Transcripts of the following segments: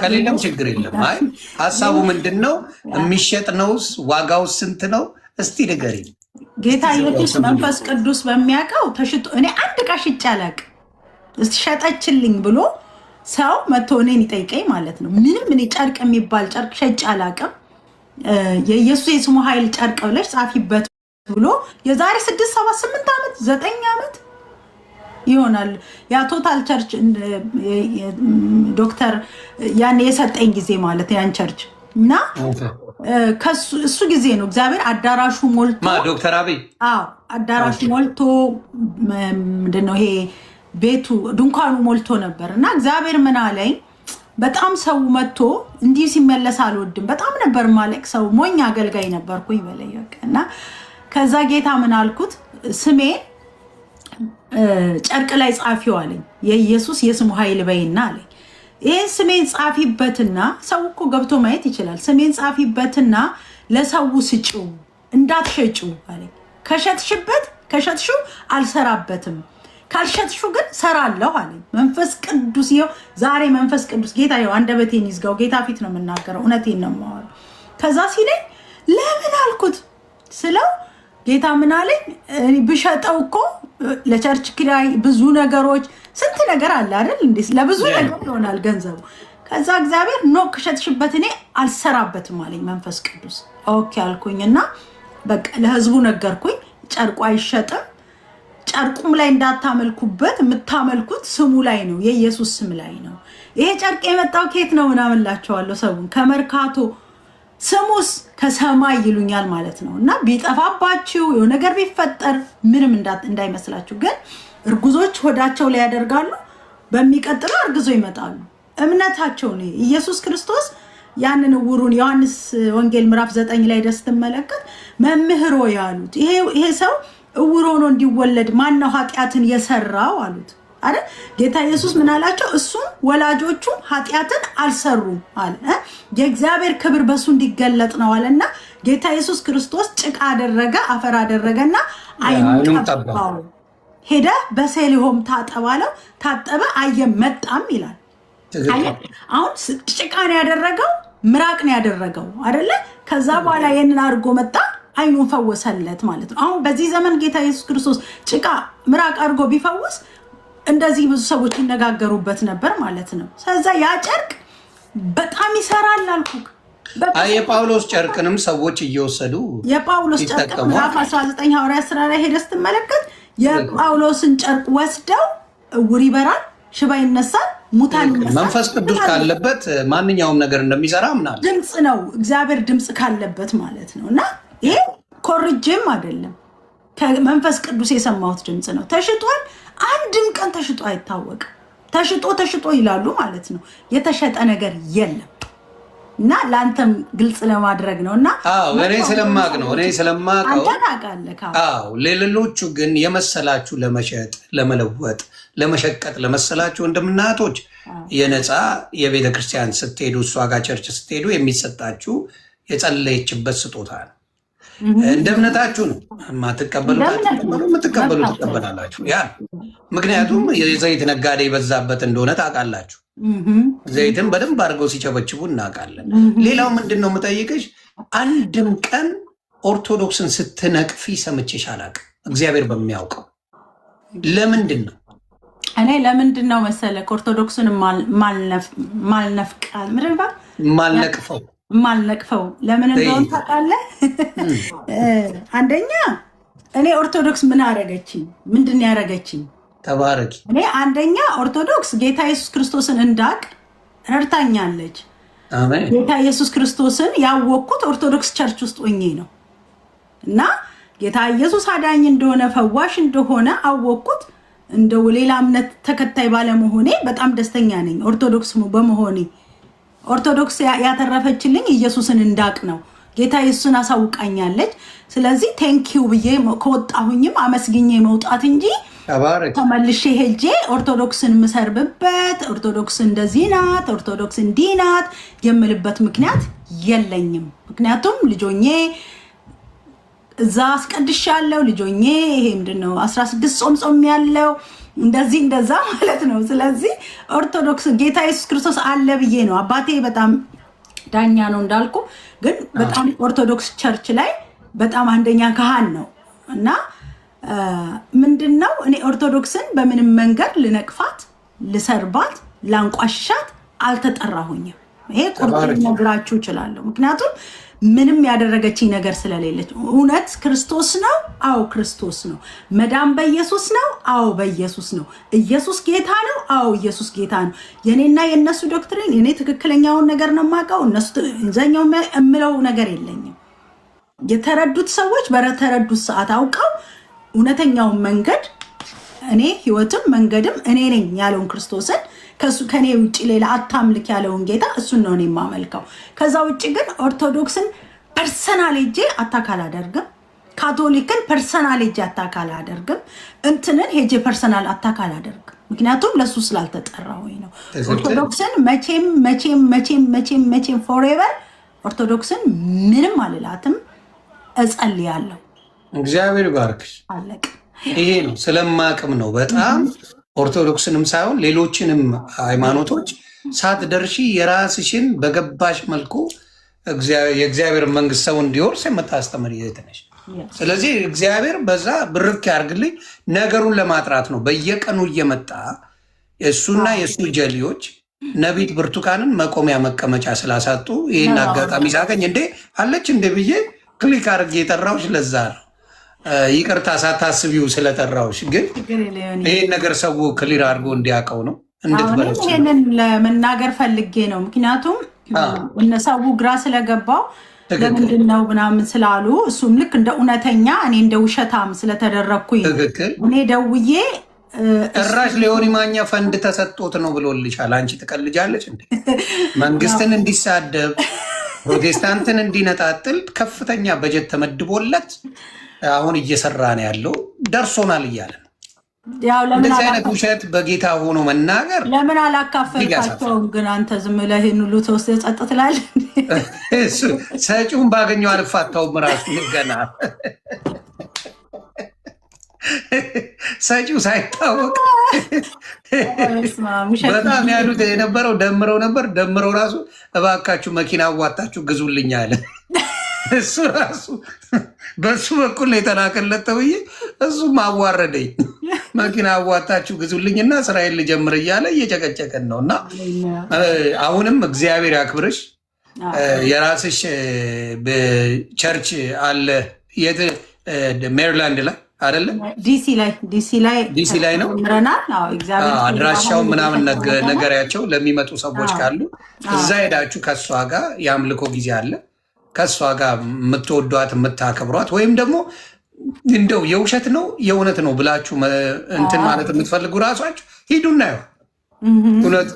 ከሌለም ችግር የለም። አይ ሀሳቡ ምንድነው? የሚሸጥ ነውስ? ዋጋው ስንት ነው? እስቲ ንገሪኝ። ጌታ ኢየሱስ መንፈስ ቅዱስ በሚያውቀው ተሽጦ እኔ አንድ ዕቃ ሽጬ አላውቅም። እስቲ ሸጠችልኝ ብሎ ሰው መጥቶ እኔን ይጠይቀኝ ማለት ነው። ምንም እኔ ጨርቅ የሚባል ጨርቅ ሸጬ አላውቅም። የኢየሱስ የስሙ ኃይል ጨርቅ ብለሽ ጻፊበት ብሎ የዛሬ 6 7 8 ዓመት 9 ዓመት ይሆናል ያ ቶታል ቸርች ዶክተር ያን የሰጠኝ ጊዜ ማለት ያን ቸርች እና እሱ ጊዜ ነው እግዚአብሔር አዳራሹ ሞልቶ ዶክተር አብይ አዳራሹ ሞልቶ ምንድነው ይሄ ቤቱ ድንኳኑ ሞልቶ ነበር እና እግዚአብሔር ምን አለኝ በጣም ሰው መጥቶ እንዲህ ሲመለስ አልወድም በጣም ነበር ማለቅ ሰው ሞኝ አገልጋይ ነበርኩኝ በለየቀ እና ከዛ ጌታ ምን አልኩት ስሜ ጨርቅ ላይ ጻፊው አለኝ የኢየሱስ የስሙ ኃይል በይና አለኝ ይሄን ስሜን ጻፊበትና ሰው እኮ ገብቶ ማየት ይችላል ስሜን ጻፊበትና ለሰው ስጪው እንዳትሸጪው አለኝ ከሸጥሹ አልሰራበትም ካልሸጥሹ ግን ሰራለሁ አለኝ መንፈስ ቅዱስ ይኸው ዛሬ መንፈስ ቅዱስ ጌታ ይኸው አንደበቴን ይዝጋው ጌታ ፊት ነው የምናገረው እውነቴን ነው የማወራው ከዛ ሲለኝ ለምን አልኩት ስለው ጌታ ምን አለኝ ብሸጠው እኮ ለቸርች ኪራይ ብዙ ነገሮች ስንት ነገር አለ አይደል እንዴ ለብዙ ነገር ይሆናል ገንዘቡ ከዛ እግዚአብሔር ነው ከሸጥሽበት እኔ አልሰራበትም አለኝ መንፈስ ቅዱስ ኦኬ አልኩኝና በቃ ለህዝቡ ነገርኩኝ ጨርቁ አይሸጥም ጨርቁም ላይ እንዳታመልኩበት የምታመልኩት ስሙ ላይ ነው የኢየሱስ ስም ላይ ነው ይሄ ጨርቅ የመጣው ከየት ነው ምናምላቸዋለሁ ሰውን ከመርካቶ ስሙስ ከሰማይ ይሉኛል ማለት ነው እና ቢጠፋባችሁ የሆነ ነገር ቢፈጠር ምንም እንዳይመስላችሁ ግን እርጉዞች ሆዳቸው ላይ ያደርጋሉ በሚቀጥለው እርግዞ ይመጣሉ እምነታቸው ነው ኢየሱስ ክርስቶስ ያንን ውሩን ዮሐንስ ወንጌል ምዕራፍ 9 ላይ ደስ ተመለከት መምህሮ ያሉት ይሄ ሰው እውሮ ነው እንዲወለድ ማን ነው ኃጢያትን የሰራው አሉት አይደል ጌታ ኢየሱስ ምን አላቸው እሱ ወላጆቹ ኃጢያትን አልሰሩም አለ የእግዚአብሔር ክብር በሱ እንዲገለጥ ነው አለና ጌታ ኢየሱስ ክርስቶስ ጭቃ አደረገ አፈር አደረገና አይኑን ጠባው ሄደ በሰሊሆም ታጠባለው ታጠበ አየመጣም ይላል አሁን ጭቃ ነው ያደረገው ምራቅ ነው ያደረገው አይደለ ከዛ በኋላ የንን አድርጎ መጣ አይኑን ፈወሰለት ማለት ነው አሁን በዚህ ዘመን ጌታ ኢየሱስ ክርስቶስ ጭቃ ምራቅ አድርጎ ቢፈውስ እንደዚህ ብዙ ሰዎች ይነጋገሩበት ነበር ማለት ነው ስለዚህ ያ ጨርቅ በጣም ይሰራል አልኩክ የጳውሎስ ጨርቅንም ሰዎች እየወሰዱ የጳውሎስ ጨርቅ ምዕራፍ 19 ሐዋርያት ሥራ ላይ ሄደስ ተመለከት የጳውሎስን ጨርቅ ወስደው እውር ይበራል ሽባ ይነሳል ሙታን ይነሳል መንፈስ ቅዱስ ካለበት ማንኛውም ነገር እንደሚሰራ ምናል ድምጽ ነው እግዚአብሔር ድምጽ ካለበት ማለት ነውና ይሄ ኮርጅም አይደለም ከመንፈስ ቅዱስ የሰማሁት ድምጽ ነው ተሽጧል አንድም ቀን ተሽጦ አይታወቅም ተሽጦ ይላሉ ማለት ነው የተሸጠ ነገር የለም እና ላንተም ግልጽ ለማድረግ ነውና እኔ ስለማቀው ሌሎቹ ግን የመሰላችሁ ለመሸጥ ለመለወጥ ለመሸቀጥ ለመሰላችሁ እንደምናቶች የነፃ የቤተክርስቲያን ስትሄዱ እሷ ጋር ቸርች ስትሄዱ የሚሰጣችሁ የጸለየችበት ስጦታ ነው እንደ እምነታችሁ ነው የምትቀበሉ ትቀበላላችሁ ያ ምክንያቱም የዘይት ነጋዴ የበዛበት እንደሆነ ታውቃላችሁ ዘይትን በደንብ አድርገው ሲቸበችቡ እናውቃለን ሌላው ምንድነው የምጠይቅሽ አንድም ቀን ኦርቶዶክስን ስትነቅፊ ሰምቼሽ አላውቅም እግዚአብሔር በሚያውቀው ለምንድን ነው እኔ ለምንድን ነው መሰለህ ኦርቶዶክስን ማልነቅፈው ለምን እንደሆነ ታውቃለህ አንደኛ እኔ ኦርቶዶክስ ምን አረገችኝ ምንድን ያረገችኝ ተባረኪ እኔ አንደኛ ኦርቶዶክስ ጌታ ኢየሱስ ክርስቶስን እንዳቅ ረድታኛለች አሜን ጌታ ኢየሱስ ክርስቶስን ያወቅኩት ኦርቶዶክስ ቸርች ውስጥ ሆኜ ነው እና ጌታ ኢየሱስ አዳኝ እንደሆነ ፈዋሽ እንደሆነ አወቅኩት እንደው ሌላ እምነት ተከታይ ባለመሆኔ በጣም ደስተኛ ነኝ ኦርቶዶክስ በመሆኔ ኦርቶዶክስ ያተረፈችልኝ ኢየሱስን እንዳቅ ነው ጌታ ኢየሱስን አሳውቃኛለች ስለዚህ ቴንኪው ብዬ ከወጣሁኝም አመስግኜ መውጣት እንጂ ተመልሼ ሄጄ ኦርቶዶክስን ምሰርብበት ኦርቶዶክስ እንደዚህ ናት ኦርቶዶክስ እንዲህ ናት የምልበት ምክንያት የለኝም ምክንያቱም ልጆኜ እዛ አስቀድሻለሁ ልጆኜ። ይሄ ምንድነው 16 ጾም ያለው እንደዚህ እንደዛ ማለት ነው። ስለዚህ ኦርቶዶክስ ጌታ ኢየሱስ ክርስቶስ አለ ብዬ ነው። አባቴ በጣም ዳኛ ነው እንዳልኩ፣ ግን በጣም ኦርቶዶክስ ቸርች ላይ በጣም አንደኛ ካህን ነው እና ምንድነው እኔ ኦርቶዶክስን በምንም መንገድ ልነቅፋት፣ ልሰርባት፣ ላንቋሽሻት አልተጠራሁኝም። ይሄ ቁርጥ ነግራችሁ እችላለሁ። ምክንያቱም ምንም ያደረገችኝ ነገር ስለሌለች። እውነት ክርስቶስ ነው? አዎ ክርስቶስ ነው። መዳን በኢየሱስ ነው? አዎ በኢየሱስ ነው። ኢየሱስ ጌታ ነው? አዎ ኢየሱስ ጌታ ነው። የኔና የነሱ ዶክትሪን፣ እኔ ትክክለኛውን ነገር ነው የማውቀው፣ እነሱ እዛኛው የምለው ነገር የለኝም። የተረዱት ሰዎች በተረዱት ሰዓት አውቀው እውነተኛውን መንገድ እኔ ህይወትም መንገድም እኔ ነኝ ያለውን ክርስቶስን ከኔ ውጭ ሌላ አታምልክ ያለውን ጌታ እሱን ነው እኔ የማመልከው። ከዛ ውጭ ግን ኦርቶዶክስን ፐርሰናል ሄጄ አታክ አላደርግም። ካቶሊክን ፐርሰናል ሄጄ አታክ አላደርግም። እንትንን ሄጄ ፐርሰናል አታክ አላደርግም። ምክንያቱም ለሱ ስላልተጠራሁኝ ነው። ኦርቶዶክስን መቼም መቼም መቼም መቼም መቼም ፎሬቨር ኦርቶዶክስን ምንም አልላትም። እጸልያለሁ። እግዚአብሔር ባርክሽ። አለቅ ይሄ ነው ስለማቅም ነው በጣም ኦርቶዶክስንም ሳይሆን ሌሎችንም ሃይማኖቶች ሳትደርሺ የራስሽን በገባሽ መልኩ የእግዚአብሔር መንግስት ሰው እንዲወርስ የምታስተምር ይተነሽ። ስለዚህ እግዚአብሔር በዛ ብርክ ያርግልኝ። ነገሩን ለማጥራት ነው በየቀኑ እየመጣ እሱና የእሱ ጀሌዎች ነቢት ብርቱካንን መቆሚያ መቀመጫ ስላሳጡ ይህን አጋጣሚ ሳገኝ እንዴ አለች እንደ ብዬ ክሊክ አድርጌ የጠራሁሽ ለዛ ነው። ይቅርታ ሳታስቢው ስለጠራሁሽ፣ ግን ይህን ነገር ሰው ክሊር አድርጎ እንዲያውቀው ነው እንድትበለች ይህንን ለመናገር ፈልጌ ነው። ምክንያቱም እነሰው ግራ ስለገባው ለምንድን ነው ምናምን ስላሉ እሱም ልክ እንደ እውነተኛ እኔ እንደ ውሸታም ስለተደረግኩኝ እኔ ደውዬ ጭራሽ ሊሆን ማኛ ፈንድ ተሰጥቶት ነው ብሎልሻል። አንቺ ትቀልጃለች እንዴ? መንግስትን እንዲሳደብ ፕሮቴስታንትን እንዲነጣጥል ከፍተኛ በጀት ተመድቦለት አሁን እየሰራ ነው ያለው። ደርሶናል እያለ ነው። እንደዚህ አይነት ውሸት በጌታ ሆኖ መናገር ለምን አላካፈልካቸውም? ግን አንተ ዝም ብለህ ይህን ሁሉ ተወስደህ ጸጥ ትላለህ። ሰጪውን ባገኘው አልፋታውም። ራሱ ገና ሰጪው ሳይታወቅ በጣም ያሉት የነበረው ደምረው ነበር። ደምረው ራሱ እባካችሁ መኪና አዋጣችሁ ግዙልኝ አለ። እሱ ራሱ በሱ በኩል ነው የተላከለት ተብዬ እሱም አዋረደኝ። መኪና አዋጣችሁ ግዙልኝና ስራዬን ልጀምር እያለ እየጨቀጨቀን ነው። እና አሁንም እግዚአብሔር ያክብርሽ። የራስሽ ቸርች አለ። የት? ሜሪላንድ ላይ አይደለም? ዲሲ ላይ ነው። አድራሻው ምናምን ነገሪያቸው ለሚመጡ ሰዎች ካሉ እዛ ሄዳችሁ ከእሷ ጋር የአምልኮ ጊዜ አለ። ከእሷ ጋር የምትወዷት የምታከብሯት፣ ወይም ደግሞ እንደው የውሸት ነው የእውነት ነው ብላችሁ እንትን ማለት የምትፈልጉ ራሷችሁ ሂዱና ይሆን እውነት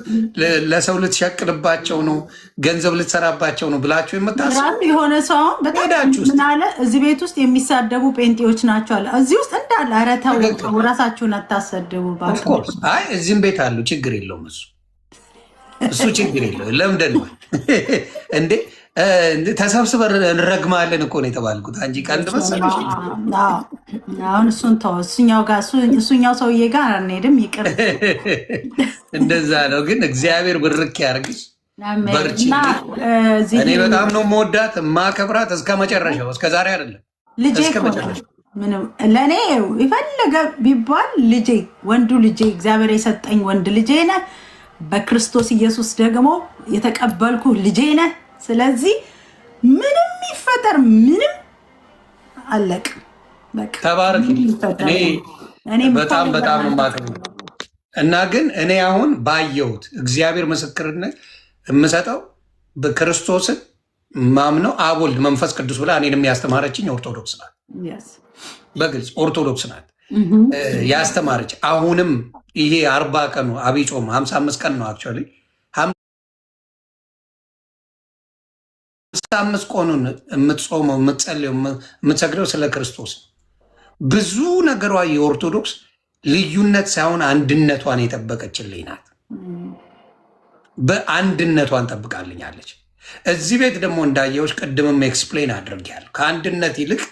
ለሰው ልትሸቅልባቸው ነው ገንዘብ ልትሰራባቸው ነው ብላችሁ የምታስቡ የሆነ ሰው በጣም ምን አለ እዚህ ቤት ውስጥ የሚሳደቡ ጴንጤዎች ናቸው አለ። እዚህ ውስጥ እንዳለ ኧረ ተው ራሳችሁን አታሰድቡ። አይ እዚህም ቤት አሉ። ችግር የለውም እሱ ችግር የለውም። ለምንድን ነው እንዴ ተሰብስበን እንረግማለን እኮ ነው የተባልኩት እንጂ ቀልድ መሰለሽ። አሁን እሱን ተው፣ እሱኛው ሰውዬ ጋር አንሄድም፣ ይቅር። እንደዛ ነው። ግን እግዚአብሔር ብርክ ያርግሽ፣ በርቺ። እኔ በጣም ነው የምወዳት የማከብራት እስከ መጨረሻው፣ እስከ ዛሬ አይደለም እስከ መጨረሻው። ለእኔ የፈለገ ቢባል ልጄ፣ ወንዱ ልጄ፣ እግዚአብሔር የሰጠኝ ወንድ ልጄ ነህ። በክርስቶስ ኢየሱስ ደግሞ የተቀበልኩ ልጄ ነህ። ስለዚህ ምንም ይፈጠር ምንም አለቅ ተባረክ። እኔ በጣም በጣም የማከብረው እና ግን እኔ አሁን ባየሁት እግዚአብሔር ምስክርነት የምሰጠው በክርስቶስን ማምነው አብ ወልድ መንፈስ ቅዱስ ብላ እኔንም ያስተማረችኝ ኦርቶዶክስ ናት። በግልጽ ኦርቶዶክስ ናት ያስተማረች። አሁንም ይሄ 40 ቀኑ አብይ ጾም 55 ቀን ነው አክቹዋሊ 55 ቀኑን የምትጾመው የምትጸልየው የምትሰግደው ስለ ክርስቶስ። ብዙ ነገሯ የኦርቶዶክስ ልዩነት ሳይሆን አንድነቷን የጠበቀችልኝ ናት። በአንድነቷን ጠብቃልኛለች። እዚህ ቤት ደግሞ እንዳየዎች ቅድምም ኤክስፕሌን አድርጌያለሁ። ከአንድነት ይልቅ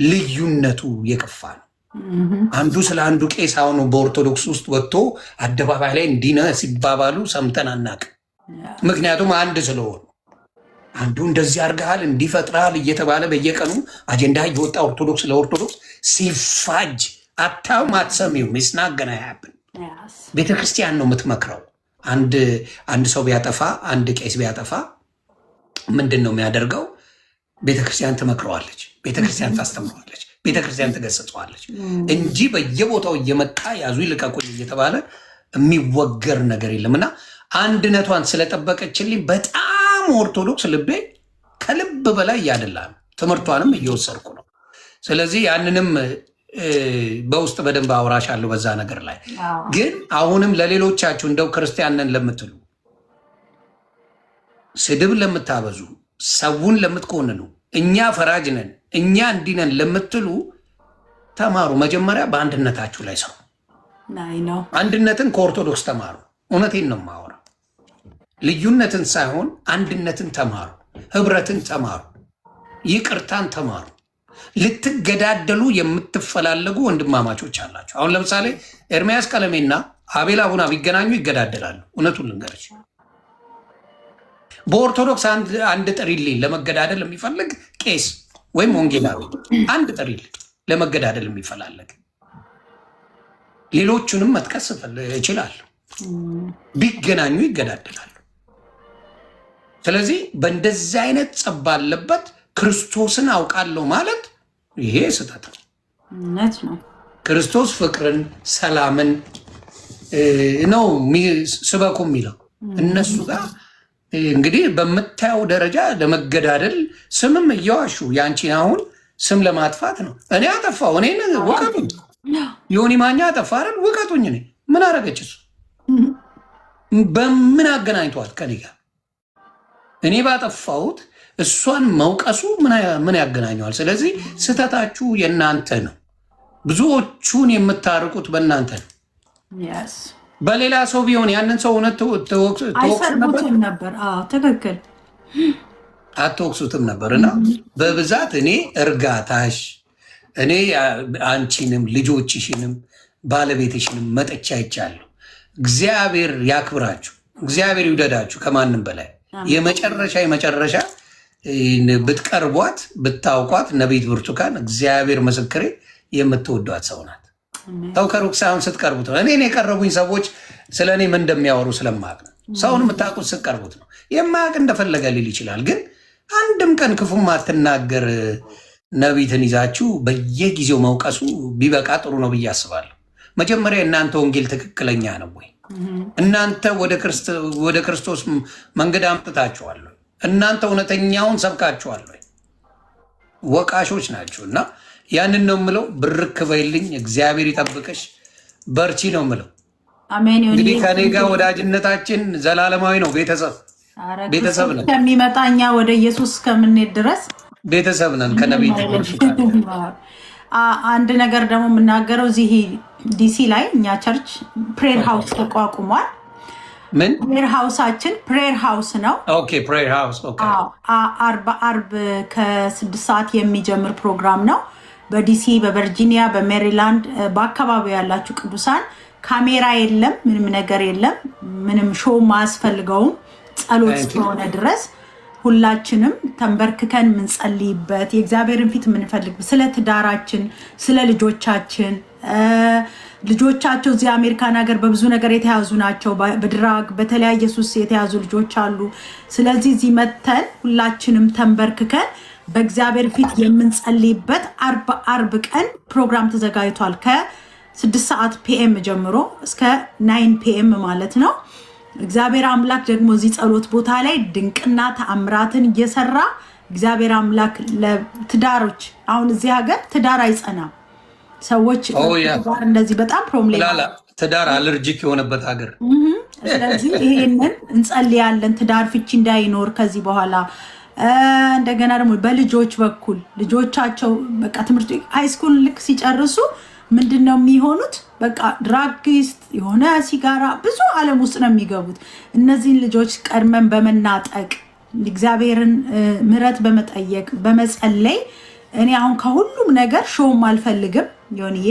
ልዩነቱ የከፋ ነው። አንዱ ስለ አንዱ ቄስ አሁኑ በኦርቶዶክስ ውስጥ ወጥቶ አደባባይ ላይ እንዲነ ሲባባሉ ሰምተን አናውቅም። ምክንያቱም አንድ ስለሆኑ አንዱ እንደዚህ አድርገሃል እንዲፈጥራል እየተባለ በየቀኑ አጀንዳ እየወጣ ኦርቶዶክስ ለኦርቶዶክስ ሲፋጅ አታውም፣ አትሰሚውም። ስናገና ያብን ቤተክርስቲያን ነው የምትመክረው። አንድ ሰው ቢያጠፋ፣ አንድ ቄስ ቢያጠፋ ምንድን ነው የሚያደርገው? ቤተክርስቲያን ትመክረዋለች፣ ቤተክርስቲያን ታስተምረዋለች፣ ቤተክርስቲያን ትገሰጸዋለች እንጂ በየቦታው እየመጣ ያዙ ይልቀቁኝ እየተባለ የሚወገር ነገር የለም። እና አንድነቷን ስለጠበቀችልኝ በጣም ኦርቶዶክስ ልቤ ከልብ በላይ እያደላ ነው። ትምህርቷንም እየወሰድኩ ነው። ስለዚህ ያንንም በውስጥ በደንብ አውራሻለሁ በዛ ነገር ላይ። ግን አሁንም ለሌሎቻችሁ እንደው ክርስቲያንን ለምትሉ፣ ስድብ ለምታበዙ፣ ሰውን ለምትኮንኑ፣ እኛ ፈራጅ ነን እኛ እንዲህ ነን ለምትሉ ተማሩ። መጀመሪያ በአንድነታችሁ ላይ ሰሩ። አንድነትን ከኦርቶዶክስ ተማሩ። እውነቴን ነው የማወራው። ልዩነትን ሳይሆን አንድነትን ተማሩ፣ ህብረትን ተማሩ፣ ይቅርታን ተማሩ። ልትገዳደሉ የምትፈላለጉ ወንድማማቾች አላቸው። አሁን ለምሳሌ ኤርሚያስ ቀለሜና አቤል አቡና ቢገናኙ ይገዳደላሉ። እውነቱን ልንገርሽ፣ በኦርቶዶክስ አንድ ጥሪልኝ ለመገዳደል የሚፈልግ ቄስ ወይም ወንጌላዊ አንድ ጥሪልኝ ለመገዳደል የሚፈላለግ ሌሎቹንም መጥቀስ እችላለሁ። ቢገናኙ ይገዳደላሉ። ስለዚህ በእንደዚህ አይነት ጸብ ባለበት ክርስቶስን አውቃለሁ ማለት ይሄ ስህተት ነው። ክርስቶስ ፍቅርን፣ ሰላምን ነው ስበኩ የሚለው። እነሱ ጋር እንግዲህ በምታየው ደረጃ ለመገዳደል ስምም እየዋሹ ያንቺን አሁን ስም ለማጥፋት ነው። እኔ አጠፋው፣ እኔ ውቀቱኝ፣ ዮኒ ማኛ አጠፋ አይደል? ውቀቱኝ። እኔ ምን አረገች? እሱ በምን አገናኝቷት ከኔ ጋር? እኔ ባጠፋሁት እሷን መውቀሱ ምን ያገናኘዋል? ስለዚህ ስህተታችሁ የእናንተ ነው። ብዙዎቹን የምታርቁት በእናንተ ነው። በሌላ ሰው ቢሆን ያንን ሰው እውነት አይሰርቡትም ነበር። ትክክል፣ አትወቅሱትም ነበር። እና በብዛት እኔ እርጋታሽ፣ እኔ አንቺንም ልጆችሽንም ባለቤትሽንም መጠቻ ይቻለሁ። እግዚአብሔር ያክብራችሁ፣ እግዚአብሔር ይውደዳችሁ ከማንም በላይ። የመጨረሻ ብትቀርቧት ብታውቋት ነቢይት ብርቱካን እግዚአብሔር ምስክሬ የምትወዷት ሰው ናት። ሰው ከሩቅ ሳይሆን ስትቀርቡት ነው። እኔን የቀረቡኝ ሰዎች ስለ እኔ ምን እንደሚያወሩ ስለማቅ ነው። ሰውን የምታውቁት ስትቀርቡት ነው። የማያውቅ እንደፈለገ ሊል ይችላል። ግን አንድም ቀን ክፉም አትናገር ነቢይትን ይዛችሁ በየጊዜው መውቀሱ ቢበቃ ጥሩ ነው ብዬ አስባለሁ። መጀመሪያ እናንተ ወንጌል ትክክለኛ ነው ወይ? እናንተ ወደ ክርስቶስ መንገድ አምጥታችኋል? እናንተ እውነተኛውን ሰብካችኋል? ወቃሾች ናቸው። እና ያንን ነው የምለው። ብርክ በይልኝ፣ እግዚአብሔር ይጠብቅሽ፣ በርቺ ነው የምለው። እንግዲህ ከኔ ጋር ወዳጅነታችን ዘላለማዊ ነው። ቤተሰብ ነን። ከሚመጣ እኛ ወደ ኢየሱስ እስከምንሄድ ድረስ ቤተሰብ ነን ከነቢይ። አንድ ነገር ደግሞ የምናገረው እዚህ ዲሲ ላይ እኛ ቸርች ፕሬር ሃውስ ተቋቁሟል። ምን ፕሬር ሃውሳችን ፕሬር ሃውስ ነው። ኦኬ ፕሬር ሃውስ ኦኬ። አርብ ከ6 ሰዓት የሚጀምር ፕሮግራም ነው። በዲሲ፣ በቨርጂኒያ፣ በሜሪላንድ በአካባቢው ያላችሁ ቅዱሳን ካሜራ የለም፣ ምንም ነገር የለም፣ ምንም ሾው ማያስፈልገውም። ጸሎት እስከሆነ ድረስ ሁላችንም ተንበርክከን የምንጸልይበት የእግዚአብሔርን ፊት የምንፈልግ ስለ ትዳራችን፣ ስለ ልጆቻችን ልጆቻቸው እዚህ አሜሪካን ሀገር በብዙ ነገር የተያዙ ናቸው። በድራግ በተለያየ ሱስ የተያዙ ልጆች አሉ። ስለዚህ እዚህ መተን ሁላችንም ተንበርክከን በእግዚአብሔር ፊት የምንጸልይበት አርብ ቀን ፕሮግራም ተዘጋጅቷል። ከ6 ሰዓት ፒኤም ጀምሮ እስከ 9 ፒኤም ማለት ነው። እግዚአብሔር አምላክ ደግሞ እዚህ ጸሎት ቦታ ላይ ድንቅና ተአምራትን እየሰራ እግዚአብሔር አምላክ ለትዳሮች አሁን እዚህ ሀገር ትዳር አይጸናም። ሰዎች እንደዚህ በጣም ፕሮብሌም ትዳር አለርጂክ የሆነበት ሀገር። ስለዚህ ይሄንን እንጸልያለን፣ ትዳር ፍቺ እንዳይኖር ከዚህ በኋላ። እንደገና ደግሞ በልጆች በኩል ልጆቻቸው በቃ ትምህርት ሃይስኩል ልክ ሲጨርሱ ምንድነው የሚሆኑት? በቃ ድራጊስት የሆነ ሲጋራ ብዙ ዓለም ውስጥ ነው የሚገቡት። እነዚህን ልጆች ቀድመን በመናጠቅ እግዚአብሔርን ምሕረት በመጠየቅ በመጸለይ እኔ አሁን ከሁሉም ነገር ሾውም አልፈልግም፣ ዮኒዬ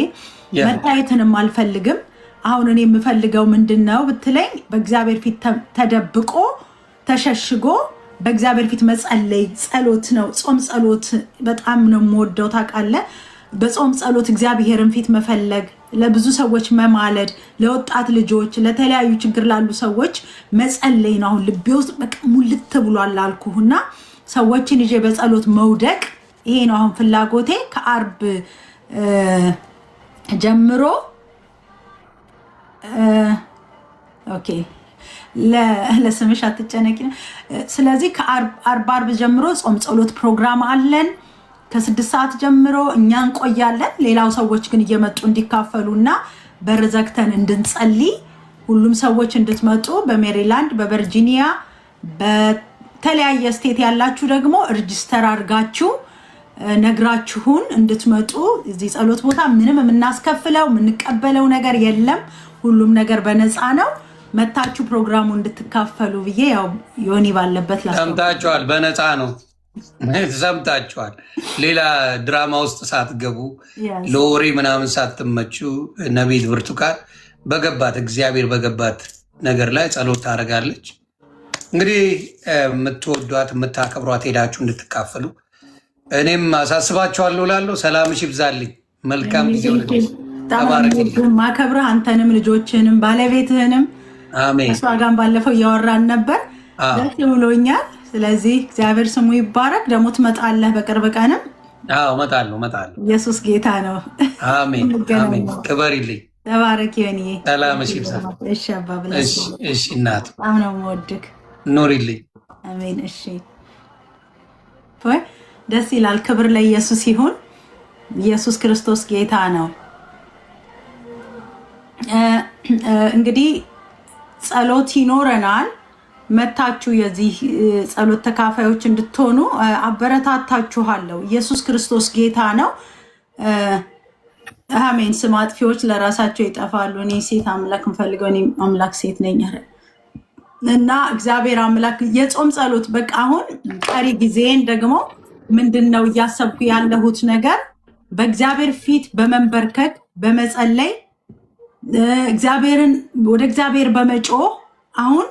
መታየትንም አልፈልግም። አሁን እኔ የምፈልገው ምንድነው ብትለኝ በእግዚአብሔር ፊት ተደብቆ ተሸሽጎ በእግዚአብሔር ፊት መጸለይ ጸሎት ነው። ጾም ጸሎት በጣም ነው የምወደው ታውቃለህ። በጾም ጸሎት እግዚአብሔርን ፊት መፈለግ፣ ለብዙ ሰዎች መማለድ፣ ለወጣት ልጆች፣ ለተለያዩ ችግር ላሉ ሰዎች መጸለይ ነው። አሁን ልቤ ውስጥ በቃ ሙልት ብሏል አልኩህና ሰዎችን ይዤ በጸሎት መውደቅ ይሄ ነው አሁን ፍላጎቴ። ከአርብ ጀምሮ ኦኬ ለስምሽ አትጨነቂ። ስለዚህ ከአርብ ጀምሮ ጾም ጸሎት ፕሮግራም አለን። ከ6 ሰዓት ጀምሮ እኛ እንቆያለን። ሌላው ሰዎች ግን እየመጡ እንዲካፈሉና በር ዘግተን እንድንጸልይ ሁሉም ሰዎች እንድትመጡ በሜሪላንድ፣ በቨርጂኒያ፣ በተለያየ ስቴት ያላችሁ ደግሞ ሬጂስተር አድርጋችሁ ነግራችሁን እንድትመጡ። እዚህ ጸሎት ቦታ ምንም የምናስከፍለው የምንቀበለው ነገር የለም። ሁሉም ነገር በነፃ ነው። መታችሁ ፕሮግራሙ እንድትካፈሉ ብዬ ያው ዮኒ ባለበት ሰምታችኋል። በነፃ ነው ሰምታችኋል። ሌላ ድራማ ውስጥ ሳትገቡ ለወሬ ምናምን ሳትመቹ ነቢይት ብርቱካን በገባት እግዚአብሔር በገባት ነገር ላይ ጸሎት ታደርጋለች። እንግዲህ የምትወዷት የምታከብሯት ሄዳችሁ እንድትካፈሉ እኔም አሳስባችኋለሁ እላለሁ። ሰላምሽ ይብዛልኝ። መልካም ጊዜ ማከብረህ አንተንም ልጆችህንም ባለቤትህንም አሜን። እሷ ጋር ባለፈው እያወራን ነበር፣ ደስ ብሎኛል። ስለዚህ እግዚአብሔር ስሙ ይባረክ። ደግሞ ትመጣለህ በቅርብ ቀንም? አዎ እመጣለሁ። ኢየሱስ ጌታ ነው። አሜን አሜን። ክበሪልኝ። ተባረክ ዮኒዬ። ሰላምሽ ይብዛ። እሺ አባ ብለሽ። እሺ እናት በጣም ነው የምወድክ። ኖሪልኝ። አሜን። እሺ ደስ ይላል። ክብር ለኢየሱስ ይሁን። ኢየሱስ ክርስቶስ ጌታ ነው። እንግዲህ ጸሎት ይኖረናል። መታችሁ የዚህ ጸሎት ተካፋዮች እንድትሆኑ አበረታታችኋለሁ። ኢየሱስ ክርስቶስ ጌታ ነው። አሜን። ስም አጥፊዎች ለራሳቸው ይጠፋሉ። እኔ ሴት አምላክ ምፈልገው፣ እኔ አምላክ ሴት ነኝ እና እግዚአብሔር አምላክ የጾም ጸሎት በቃ አሁን ቀሪ ጊዜን ደግሞ ምንድነው እያሰብኩ ያለሁት ነገር በእግዚአብሔር ፊት በመንበርከክ በመጸለይ እግዚአብሔርን ወደ እግዚአብሔር በመጮህ አሁን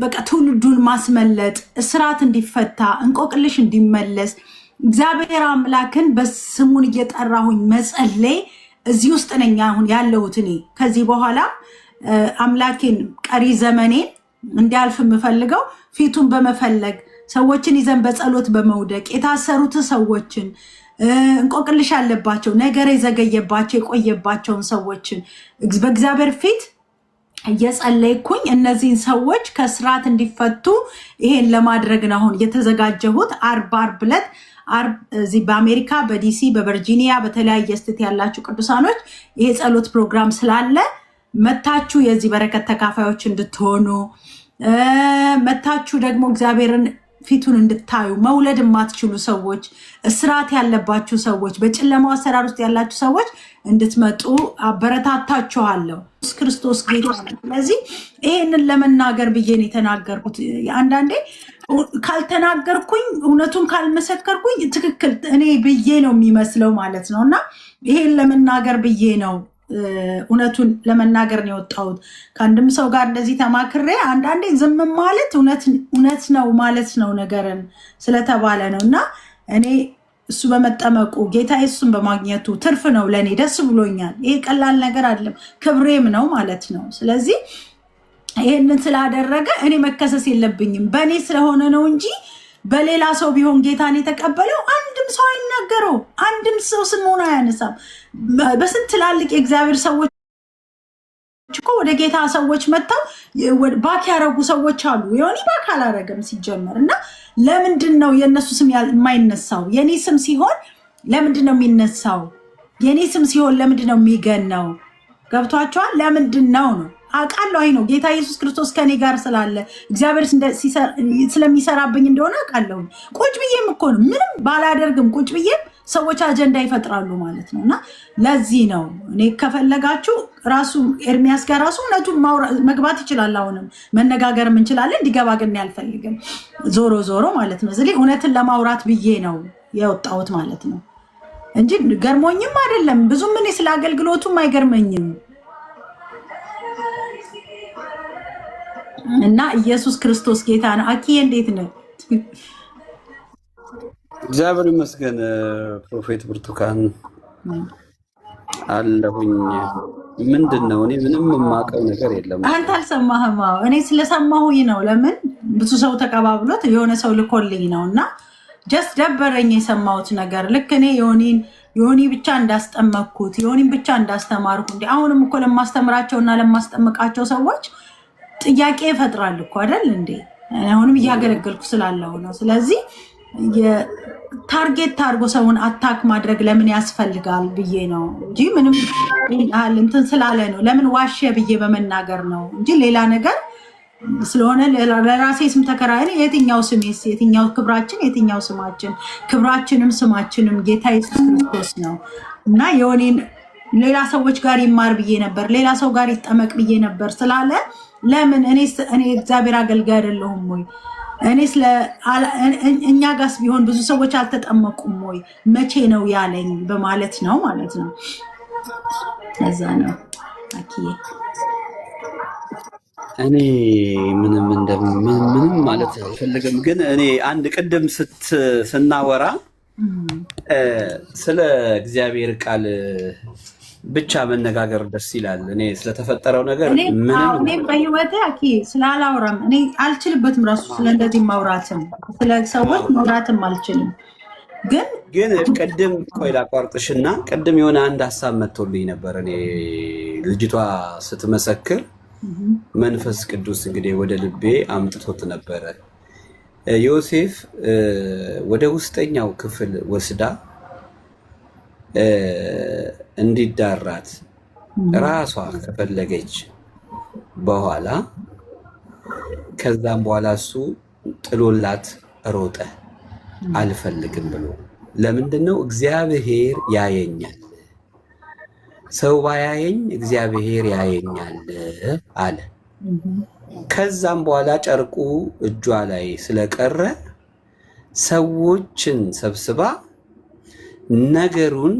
በቃ ትውልዱን ማስመለጥ፣ እስራት እንዲፈታ፣ እንቆቅልሽ እንዲመለስ እግዚአብሔር አምላክን በስሙን እየጠራሁኝ መጸለይ እዚህ ውስጥ ነኝ አሁን ያለሁት። እኔ ከዚህ በኋላ አምላኬን ቀሪ ዘመኔን እንዲያልፍ የምፈልገው ፊቱን በመፈለግ ሰዎችን ይዘን በጸሎት በመውደቅ የታሰሩት ሰዎችን እንቆቅልሽ ያለባቸው ነገር የዘገየባቸው የቆየባቸውን ሰዎችን በእግዚአብሔር ፊት እየጸለይኩኝ እነዚህን ሰዎች ከስርዓት እንዲፈቱ ይሄን ለማድረግ ነው አሁን የተዘጋጀሁት። አርብ ዕለት እዚህ በአሜሪካ በዲሲ በቨርጂኒያ በተለያየ ስቴት ያላችሁ ቅዱሳኖች ይሄ ጸሎት ፕሮግራም ስላለ መታችሁ የዚህ በረከት ተካፋዮች እንድትሆኑ መታችሁ ደግሞ እግዚአብሔርን ፊቱን እንድታዩ መውለድ የማትችሉ ሰዎች፣ እስራት ያለባችሁ ሰዎች፣ በጨለማው አሰራር ውስጥ ያላችሁ ሰዎች እንድትመጡ አበረታታችኋለሁ። ኢየሱስ ክርስቶስ ጌታ ነው። ስለዚህ ይሄንን ለመናገር ብዬ ነው የተናገርኩት። አንዳንዴ ካልተናገርኩኝ እውነቱን ካልመሰከርኩኝ ትክክል እኔ ብዬ ነው የሚመስለው ማለት ነው እና ይሄን ለመናገር ብዬ ነው እውነቱን ለመናገር ነው የወጣሁት። ከአንድም ሰው ጋር እንደዚህ ተማክሬ አንዳንዴ ዝም ማለት እውነት ነው ማለት ነው ነገርን ስለተባለ ነው እና እኔ እሱ በመጠመቁ ጌታ ኢየሱስን በማግኘቱ ትርፍ ነው ለእኔ፣ ደስ ብሎኛል። ይሄ ቀላል ነገር አይደለም፣ ክብሬም ነው ማለት ነው። ስለዚህ ይሄንን ስላደረገ እኔ መከሰስ የለብኝም በእኔ ስለሆነ ነው እንጂ በሌላ ሰው ቢሆን ጌታን የተቀበለው አንድም ሰው አይናገረው፣ አንድም ሰው ስሙን አያነሳም። በስንት ትላልቅ የእግዚአብሔር ሰዎች እኮ ወደ ጌታ ሰዎች መጥተው ባክ ያረጉ ሰዎች አሉ። የሆነ ባክ አላረገም ሲጀመር እና ለምንድን ነው የእነሱ ስም የማይነሳው? የኔ ስም ሲሆን ለምንድን ነው የሚነሳው? የኔ ስም ሲሆን ለምንድን ነው የሚገናው? ገብቷቸዋል? ለምንድን ነው አውቃለሁ። አይ ነው ጌታ ኢየሱስ ክርስቶስ ከኔ ጋር ስላለ እግዚአብሔር ስለሚሰራብኝ እንደሆነ አውቃለሁ። ቁጭ ብዬም እኮ ነው ምንም ባላደርግም ቁጭ ብዬም ሰዎች አጀንዳ ይፈጥራሉ ማለት ነው እና ለዚህ ነው እኔ ከፈለጋችሁ ራሱ ኤርሚያስ ጋር ራሱ እውነቱን መግባት ይችላል። አሁንም መነጋገርም እንችላለን። እንዲገባ ግን አልፈልግም ዞሮ ዞሮ ማለት ነው። ስለዚህ እውነትን ለማውራት ብዬ ነው የወጣሁት ማለት ነው እንጂ ገርሞኝም አይደለም። ብዙም እኔ ስለ አገልግሎቱም አይገርመኝም። እና ኢየሱስ ክርስቶስ ጌታ ነው። አኪዬ እንዴት ነው? እግዚአብሔር ይመስገን። ፕሮፌት ብርቱካን አለሁኝ። ምንድን ነው እኔ ምንም የማውቀው ነገር የለም። አንተ አልሰማህም? እኔ ስለሰማሁኝ ነው። ለምን ብዙ ሰው ተቀባብሎት የሆነ ሰው ልኮልኝ ነው እና ጀስት ደበረኝ የሰማሁት ነገር። ልክ እኔ ዮኒ ብቻ እንዳስጠመቅኩት ዮኒን ብቻ እንዳስተማርኩ እንዲ አሁንም እኮ ለማስተምራቸውና ለማስጠምቃቸው ሰዎች ጥያቄ ይፈጥራል እኮ አይደል እንዴ? አሁንም እያገለገልኩ ስላለው ነው። ስለዚህ ታርጌት ታርጎ ሰውን አታክ ማድረግ ለምን ያስፈልጋል ብዬ ነው እንጂ ምንም እንትን ስላለ ነው። ለምን ዋሸ ብዬ በመናገር ነው እንጂ ሌላ ነገር ስለሆነ ለራሴ ስም ተከራይ የትኛው ስሜስ የትኛው ክብራችን የትኛው ስማችን ክብራችንም ስማችንም ጌታ ኢየሱስ ክርስቶስ ነው እና የሆነን ሌላ ሰዎች ጋር ይማር ብዬ ነበር፣ ሌላ ሰው ጋር ይጠመቅ ብዬ ነበር ስላለ ለምን እኔ እግዚአብሔር አገልጋይ አይደለሁም ወይ? እኛ ጋስ ቢሆን ብዙ ሰዎች አልተጠመቁም ወይ? መቼ ነው ያለኝ በማለት ነው ማለት ነው። እዛ ነው አኪዬ እኔ ምንም ማለት አልፈልግም። ግን እኔ አንድ ቅድም ስናወራ ስለ እግዚአብሔር ቃል ብቻ መነጋገር ደስ ይላል። እኔ ስለተፈጠረው ነገር እኔም በህይወቴ አኪ ስላላወራም እኔ አልችልበትም። ራሱ ስለእንደዚህ ማውራትም ስለ ሰዎች ማውራትም አልችልም። ግን ቅድም ቆይ ላቋርጥሽና ቅድም የሆነ አንድ ሀሳብ መጥቶልኝ ነበር። እኔ ልጅቷ ስትመሰክር መንፈስ ቅዱስ እንግዲህ ወደ ልቤ አምጥቶት ነበረ። ዮሴፍ ወደ ውስጠኛው ክፍል ወስዳ እንዲዳራት ራሷ ከፈለገች በኋላ ከዛም በኋላ እሱ ጥሎላት ሮጠ፣ አልፈልግም ብሎ። ለምንድነው? እግዚአብሔር ያየኛል፣ ሰው ባያየኝ እግዚአብሔር ያየኛል አለ። ከዛም በኋላ ጨርቁ እጇ ላይ ስለቀረ ሰዎችን ሰብስባ ነገሩን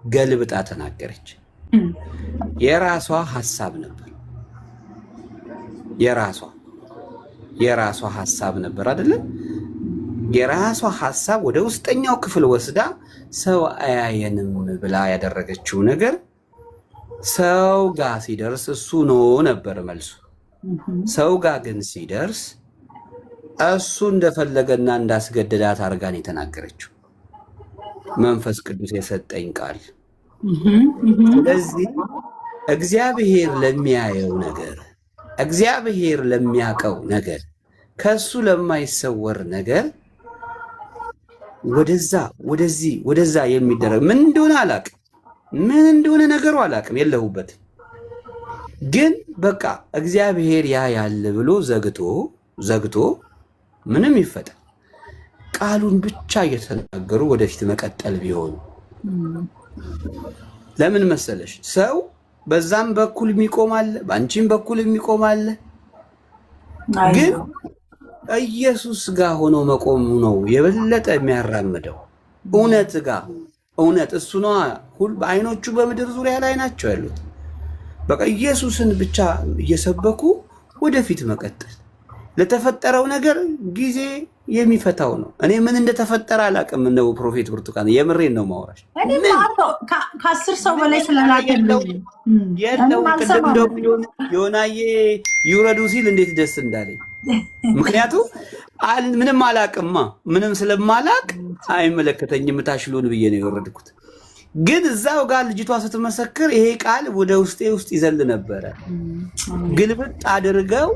ገልብጣ ተናገረች። የራሷ ሐሳብ ነበር፣ የራሷ ሐሳብ ነበር አይደለ? የራሷ ሐሳብ ወደ ውስጠኛው ክፍል ወስዳ ሰው አያየንም ብላ ያደረገችው ነገር ሰው ጋር ሲደርስ እሱ ነው ነበር መልሱ። ሰው ጋር ግን ሲደርስ እሱ እንደፈለገና እንዳስገደዳት አርጋን የተናገረችው መንፈስ ቅዱስ የሰጠኝ ቃል። ስለዚህ እግዚአብሔር ለሚያየው ነገር፣ እግዚአብሔር ለሚያውቀው ነገር፣ ከሱ ለማይሰወር ነገር ወደዛ የሚደረግ ምን እንደሆነ አላቅም፣ ምን እንደሆነ ነገሩ አላቅም፣ የለሁበት። ግን በቃ እግዚአብሔር ያያል ብሎ ዘግቶ ምንም ይፈጠር ቃሉን ብቻ እየተናገሩ ወደፊት መቀጠል ቢሆን። ለምን መሰለሽ? ሰው በዛም በኩል የሚቆማል፣ በአንቺም በኩል የሚቆማል። ግን ኢየሱስ ጋር ሆኖ መቆሙ ነው የበለጠ የሚያራምደው። እውነት ጋር እውነት እሱ ነው። አይኖቹ በምድር ዙሪያ ላይ ናቸው ያሉት። በቃ ኢየሱስን ብቻ እየሰበኩ ወደፊት መቀጠል። ለተፈጠረው ነገር ጊዜ የሚፈታው ነው። እኔ ምን እንደተፈጠረ አላውቅም። ነው ፕሮፌት ብርቱካን የምሬን ነው ማውራሽ። ከ10 ሰው በላይ ስለላከለው የለው ቅድም እንደው ዮናዬ ይውረዱ ሲል እንዴት ደስ እንዳለኝ። ምክንያቱም ምንም አላውቅማ፣ ምንም ስለማላቅ አይመለከተኝም ታሽሉን ብዬ ነው የወረድኩት። ግን እዛው ጋር ልጅቷ ስትመሰክር ይሄ ቃል ወደ ውስጤ ውስጥ ይዘል ነበረ። ግልብጥ አድርገው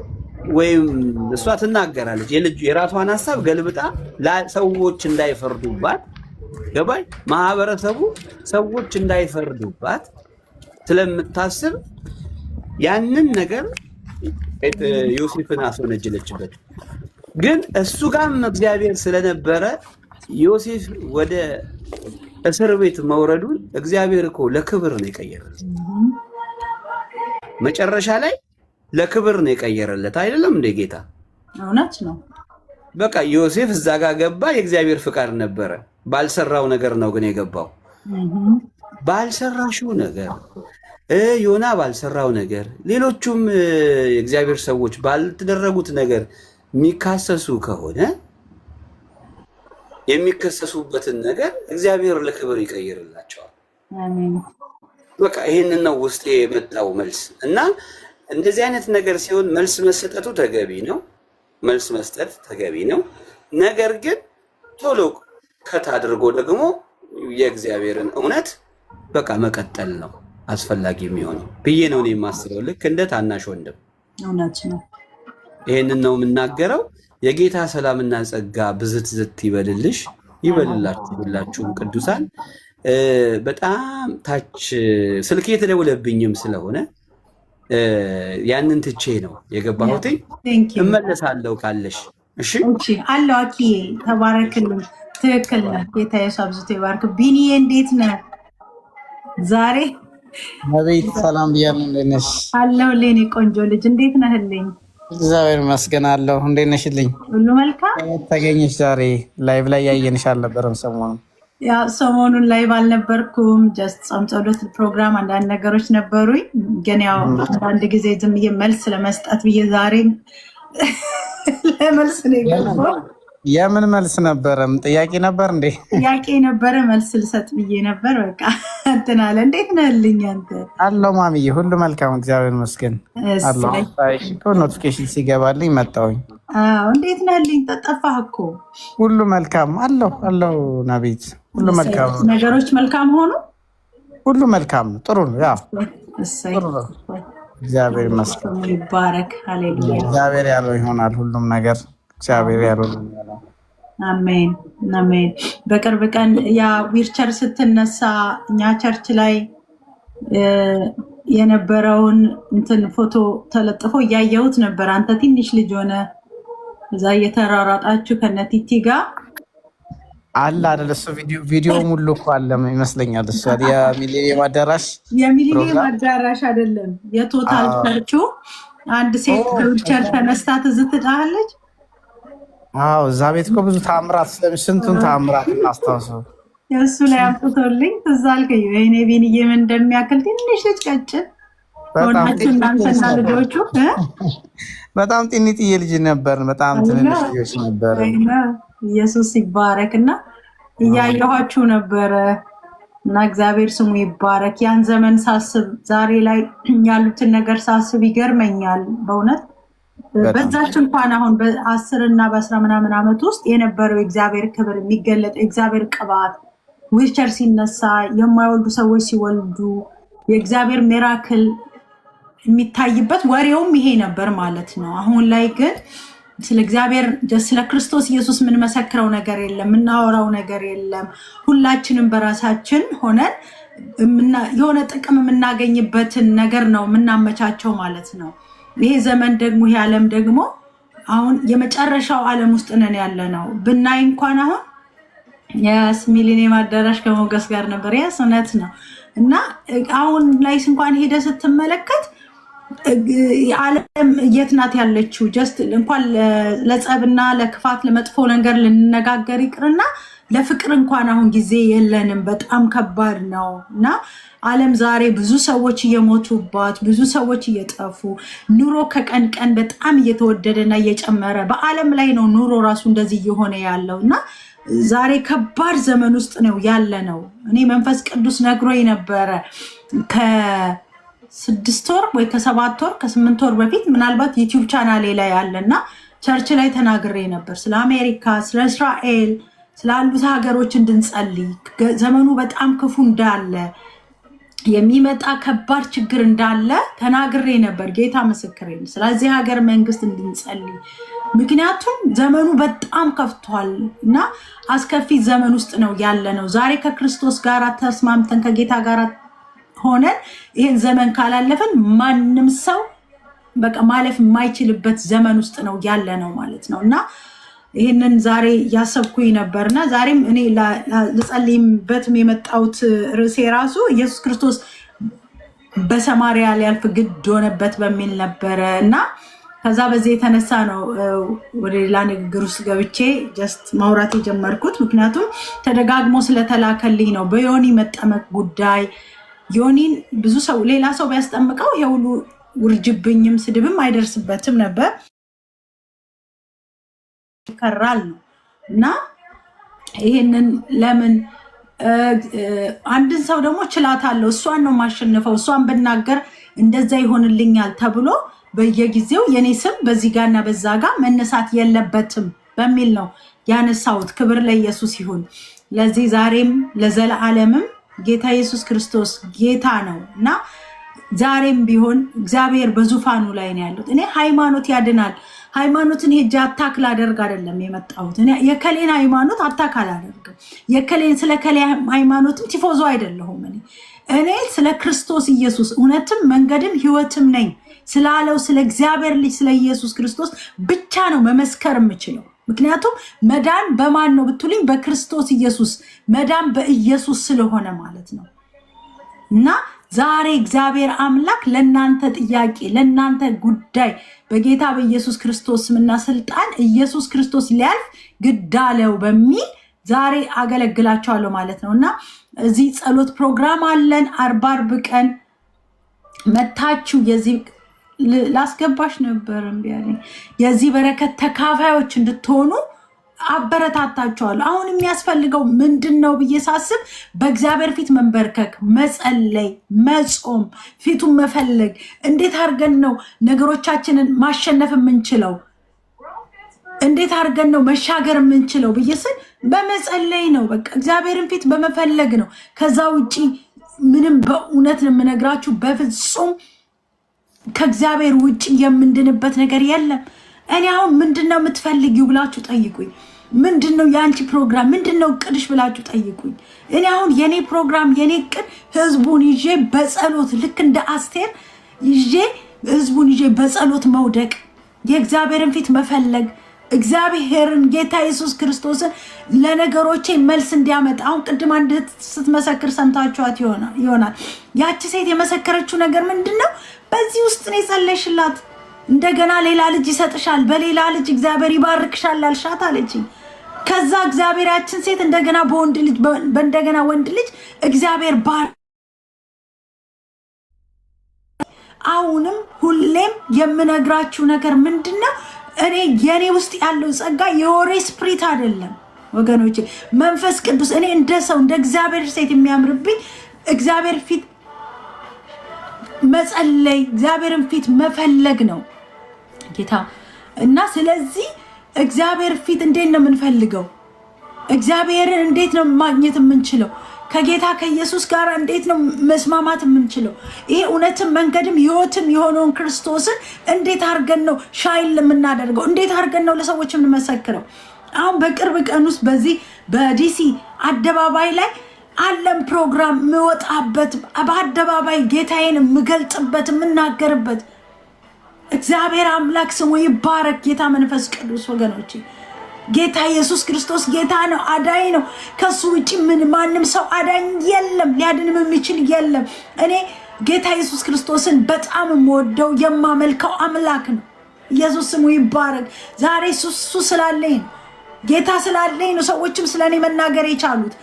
ወይም እሷ ትናገራለች የራሷን ሐሳብ ገልብጣ ሰዎች እንዳይፈርዱባት፣ ገባይ ማህበረሰቡ ሰዎች እንዳይፈርዱባት ስለምታስብ ያንን ነገር ዮሴፍን አስወነጀለችበት። ግን እሱ ጋርም እግዚአብሔር ስለነበረ ዮሴፍ ወደ እስር ቤት መውረዱን እግዚአብሔር እኮ ለክብር ነው የቀየረለት። መጨረሻ ላይ ለክብር ነው የቀየረለት። አይደለም እንደ ጌታ? እውነት ነው። በቃ ዮሴፍ እዛ ጋር ገባ። የእግዚአብሔር ፍቃድ ነበረ። ባልሰራው ነገር ነው ግን የገባው። ባልሰራሽው ነገር ዮና ባልሰራው ነገር፣ ሌሎቹም የእግዚአብሔር ሰዎች ባልተደረጉት ነገር የሚካሰሱ ከሆነ የሚከሰሱበትን ነገር እግዚአብሔር ለክብር ይቀይርላቸዋል። በቃ ይህንን ነው ውስጤ የመጣው መልስ እና እንደዚህ አይነት ነገር ሲሆን መልስ መሰጠቱ ተገቢ ነው። መልስ መስጠት ተገቢ ነው። ነገር ግን ቶሎ ከት አድርጎ ደግሞ የእግዚአብሔርን እውነት በቃ መቀጠል ነው አስፈላጊ የሚሆነው ብዬ ነው እኔ የማስበው። ልክ እንደ ታናሽ ወንድም እውነት ነው። ይሄንን ነው የምናገረው። የጌታ ሰላምና ጸጋ ብዝት ይበልልሽ ይበልላችሁ ሁላችሁም ቅዱሳን። በጣም ታች ስልኬ የተደወለብኝም ስለሆነ ያንን ትቼ ነው የገባሁት። እመለሳለሁ ካለሽ። እሺ አለው አኪ ተባረክልኝ። ትክክል ነህ። ጌታ ኢየሱስ አብዝቶ ይባርክ። ቢኒዬ እንዴት ነህ ዛሬ? አቤት ሰላም ብያለሁ። እንዴት ነሽ? አለሁልህ የእኔ ቆንጆ ልጅ። እንዴት ነህልኝ? እግዚአብሔር ይመስገን አለሁ። እንዴት ነሽልኝ? ሁሉ መልካም። ተገኘሽ ዛሬ ላይቭ ላይ ያየንሽ አልነበረም ሰሞኑን? ያው ሰሞኑን ላይቭ አልነበርኩም። ጀስት ጾም ጸሎት ፕሮግራም አንዳንድ ነገሮች ነበሩኝ። ግን ያው አንድ ጊዜ ዝም ብዬ መልስ ለመስጠት ብዬ ዛሬ ለመልስ ነው የገባው። የምን መልስ ነበረም? ጥያቄ ነበር እንዴ? ጥያቄ ነበረ፣ መልስ ልሰጥ ብዬ ነበር። በቃ እንትን አለ። እንዴት ነህልኝ አንተ? አለሁ ማሚዬ፣ ሁሉ መልካም እግዚአብሔር ይመስገን አለሁ። ኖቲፊኬሽን ሲገባልኝ መጣሁኝ። እንዴት ነህልኝ? ጠፋህ እኮ። ሁሉ መልካም አለሁ ናቤት፣ ሁሉ መልካም ነገሮች መልካም ሆኑ። ሁሉ መልካም ጥሩ ነው። ያው ጥሩ ነው። እግዚአብሔር ይመስገን ይባረክ። ሃሌሉያ። እግዚአብሔር ያለው ይሆናል ሁሉም ነገር እግዚአብሔር ያለው። አሜን አሜን። በቅርብ ቀን ያ ዊልቸር ስትነሳ እኛ ቸርች ላይ የነበረውን እንትን ፎቶ ተለጥፎ እያየሁት ነበር። አንተ ትንሽ ልጅ ሆነ እዛ እየተራራጣችሁ ከነቲቲ ጋር አለ አይደል? እሱ ቪዲዮ ሙሉ እኮ አለ ይመስለኛል። እሱ የሚሊኒየም አዳራሽ አይደለም፣ የቶታል ቸርቹ አንድ ሴት በዊልቸር ተነስታ ትዝ ትላለች። አዎ እዛ ቤት እኮ ብዙ ታምራት ስንቱን ታምራት እናስታውሰው። እሱ ላይ አምጥቶልኝ ትዝ አልከኝ። ወይኔ ቢንዬ ምን እንደሚያክል ትንሽ ልጅ ቀጭን ሆናችሁ እናንተና ልጆቹ በጣም ጤንጥዬ ልጅ ነበር። በጣም ትንንሽ ልጆች ነበር። ኢየሱስ ይባረክ እና እያየኋችሁ ነበረ እና እግዚአብሔር ስሙ ይባረክ። ያን ዘመን ሳስብ ዛሬ ላይ ያሉትን ነገር ሳስብ ይገርመኛል በእውነት። በዛች እንኳን አሁን በ10 እና በ10 ምናምን ዓመት ውስጥ የነበረው የእግዚአብሔር ክብር የሚገለጥ የእግዚአብሔር ቅባት ዊልቸር ሲነሳ፣ የማይወልዱ ሰዎች ሲወልዱ፣ የእግዚአብሔር ሚራክል የሚታይበት ወሬውም ይሄ ነበር ማለት ነው። አሁን ላይ ግን ስለ እግዚአብሔር ስለ ክርስቶስ ኢየሱስ የምንመሰክረው ነገር የለም፣ የምናወራው ነገር የለም። ሁላችንም በራሳችን ሆነን የሆነ ጥቅም የምናገኝበትን ነገር ነው የምናመቻቸው ማለት ነው። ይሄ ዘመን ደግሞ ይሄ ዓለም ደግሞ አሁን የመጨረሻው ዓለም ውስጥ ነን ያለ ነው። ብናይ እንኳን አሁን ሚሊኒየም አዳራሽ ከሞገስ ጋር ነበር። እውነት ነው እና አሁን ላይ እንኳን ሄደ ስትመለከት ዓለም የት ናት ያለችው? ጀስት እንኳን ለጸብና ለክፋት ለመጥፎ ነገር ልንነጋገር ይቅርና ለፍቅር እንኳን አሁን ጊዜ የለንም። በጣም ከባድ ነው እና ዓለም ዛሬ ብዙ ሰዎች እየሞቱባት፣ ብዙ ሰዎች እየጠፉ፣ ኑሮ ከቀን ቀን በጣም እየተወደደና እየጨመረ በዓለም ላይ ነው ኑሮ ራሱ እንደዚህ እየሆነ ያለው እና ዛሬ ከባድ ዘመን ውስጥ ነው ያለ ነው። እኔ መንፈስ ቅዱስ ነግሮኝ ነበረ ከ6 ወር ወይ ከ7 ወር ከ8 ወር በፊት ምናልባት ዩቲዩብ ቻናሌ ላይ አለና ቸርች ላይ ተናግሬ ነበር ስለ አሜሪካ፣ ስለ እስራኤል ስላሉት ሀገሮች እንድንጸልይ፣ ዘመኑ በጣም ክፉ እንዳለ የሚመጣ ከባድ ችግር እንዳለ ተናግሬ ነበር። ጌታ ምስክሬ ነው። ስለዚህ ሀገር መንግስት እንድንጸልይ፣ ምክንያቱም ዘመኑ በጣም ከፍቷል እና አስከፊ ዘመን ውስጥ ነው ያለ ነው። ዛሬ ከክርስቶስ ጋር ተስማምተን ከጌታ ጋር ሆነን ይህን ዘመን ካላለፈን ማንም ሰው በቃ ማለፍ የማይችልበት ዘመን ውስጥ ነው ያለ ነው ማለት ነው እና ይህንን ዛሬ ያሰብኩኝ ነበርና ዛሬም እኔ ልጸልይበትም የመጣሁት ርዕሴ ራሱ ኢየሱስ ክርስቶስ በሰማርያ ሊያልፍ ግድ ሆነበት በሚል ነበረ እና ከዛ በዚህ የተነሳ ነው ወደ ሌላ ንግግር ውስጥ ገብቼ ጀስት ማውራት የጀመርኩት። ምክንያቱም ተደጋግሞ ስለተላከልኝ ነው። በዮኒ መጠመቅ ጉዳይ ዮኒን ብዙ ሰው ሌላ ሰው ቢያስጠምቀው የሁሉ ውርጅብኝም ስድብም አይደርስበትም ነበር። ይከራል ነው እና ይሄንን ለምን አንድን ሰው ደግሞ ችላታለሁ እሷን ነው ማሸነፈው እሷን ብናገር እንደዛ ይሆንልኛል ተብሎ በየጊዜው የኔ ስም በዚህ ጋርና በዛ ጋር መነሳት የለበትም በሚል ነው ያነሳውት። ክብር ለኢየሱስ ይሁን። ለዚህ ዛሬም ለዘላለምም ጌታ ኢየሱስ ክርስቶስ ጌታ ነው እና ዛሬም ቢሆን እግዚአብሔር በዙፋኑ ላይ ነው ያለው። እኔ ሃይማኖት ያድናል ሃይማኖትን ሄጄ አታክ ላደርግ አይደለም የመጣሁት። እኔ የከሌን ሃይማኖት አታክ አላደርግም። የከሌን ስለ ከሌ ሃይማኖትም ቲፎዞ አይደለሁም። እኔ ስለ ክርስቶስ ኢየሱስ እውነትም መንገድም ህይወትም ነኝ ስላለው ስለ እግዚአብሔር ልጅ ስለ ኢየሱስ ክርስቶስ ብቻ ነው መመስከር የምችለው። ምክንያቱም መዳን በማን ነው ብትሉኝ በክርስቶስ ኢየሱስ መዳን በኢየሱስ ስለሆነ ማለት ነው። እና ዛሬ እግዚአብሔር አምላክ ለናንተ ጥያቄ ለናንተ ጉዳይ በጌታ በኢየሱስ ክርስቶስ ስምና ስልጣን ኢየሱስ ክርስቶስ ሊያልፍ ግዳለው በሚል ዛሬ አገለግላችኋለሁ ማለት ነውና እዚህ ጸሎት ፕሮግራም አለን። 40 ቀን መታችሁ የዚህ ላስገባሽ ነበር እንቢያለኝ የዚህ በረከት ተካፋዮች እንድትሆኑ አበረታታችኋለሁ። አሁን የሚያስፈልገው ምንድነው ብዬ ሳስብ በእግዚአብሔር ፊት መንበርከክ፣ መጸለይ፣ መጾም፣ ፊቱን መፈለግ። እንዴት አድርገን ነው ነገሮቻችንን ማሸነፍ የምንችለው? እንዴት አድርገን ነው መሻገር የምንችለው ብዬ ስል በመጸለይ ነው። በቃ እግዚአብሔርን ፊት በመፈለግ ነው። ከዛ ውጪ ምንም በእውነት ነው የምነግራችሁ በፍጹም ከእግዚአብሔር ውጪ የምንድንበት ነገር የለም። እኔ አሁን ምንድነው የምትፈልጊው ብላችሁ ጠይቁኝ። ምንድነው ያንቺ ፕሮግራም ምንድነው ቅድሽ ብላችሁ ጠይቁኝ። እኔ አሁን የኔ ፕሮግራም የኔ ቅድ ህዝቡን ይዤ በጸሎት ልክ እንደ አስቴር ይዤ ህዝቡን ይዤ በጸሎት መውደቅ፣ የእግዚአብሔርን ፊት መፈለግ፣ እግዚአብሔርን ጌታ ኢየሱስ ክርስቶስን ለነገሮቼ መልስ እንዲያመጣ። አሁን ቅድም አንድ ስትመሰክር ሰምታችኋት ይሆናል። ያቺ ሴት የመሰከረችው ነገር ምንድነው? በዚህ ውስጥ ነው የጸለይሽላት እንደገና ሌላ ልጅ ይሰጥሻል፣ በሌላ ልጅ እግዚአብሔር ይባርክሻል አልሻት አለችኝ። ከዛ እግዚአብሔር ያችን ሴት እንደገና በወንድ ልጅ በእንደገና ወንድ ልጅ እግዚአብሔር ባር አሁንም ሁሌም የምነግራችሁ ነገር ምንድነው? እኔ የኔ ውስጥ ያለው ጸጋ የወሬ ስፕሪት አይደለም ወገኖቼ፣ መንፈስ ቅዱስ። እኔ እንደ ሰው እንደ እግዚአብሔር ሴት የሚያምርብኝ እግዚአብሔር ፊት መጸለይ፣ እግዚአብሔርን ፊት መፈለግ ነው ጌታ። እና ስለዚህ እግዚአብሔር ፊት እንዴት ነው የምንፈልገው? እግዚአብሔርን እንዴት ነው ማግኘት የምንችለው? ከጌታ ከኢየሱስ ጋር እንዴት ነው መስማማት የምንችለው? ይሄ እውነትም መንገድም ህይወትም የሆነውን ክርስቶስን እንዴት አድርገን ነው ሻይል የምናደርገው? እንዴት አድርገን ነው ለሰዎች የምንመሰክረው? አሁን በቅርብ ቀን ውስጥ በዚህ በዲሲ አደባባይ ላይ አለም ፕሮግራም ምወጣበት በአደባባይ ጌታዬን ምገልጥበት ምናገርበት። እግዚአብሔር አምላክ ስሙ ይባረክ። ጌታ መንፈስ ቅዱስ ወገኖቼ፣ ጌታ ኢየሱስ ክርስቶስ ጌታ ነው፣ አዳኝ ነው። ከሱ ውጪ ማንም ሰው አዳኝ የለም፣ ሊያድንም የሚችል የለም። እኔ ጌታ ኢየሱስ ክርስቶስን በጣም የምወደው የማመልከው አምላክ ነው። ኢየሱስ ስሙ ይባረክ። ዛሬ እሱ ስላለኝ ነው፣ ጌታ ስላለኝ ነው ሰዎችም ስለኔ መናገር የቻሉት።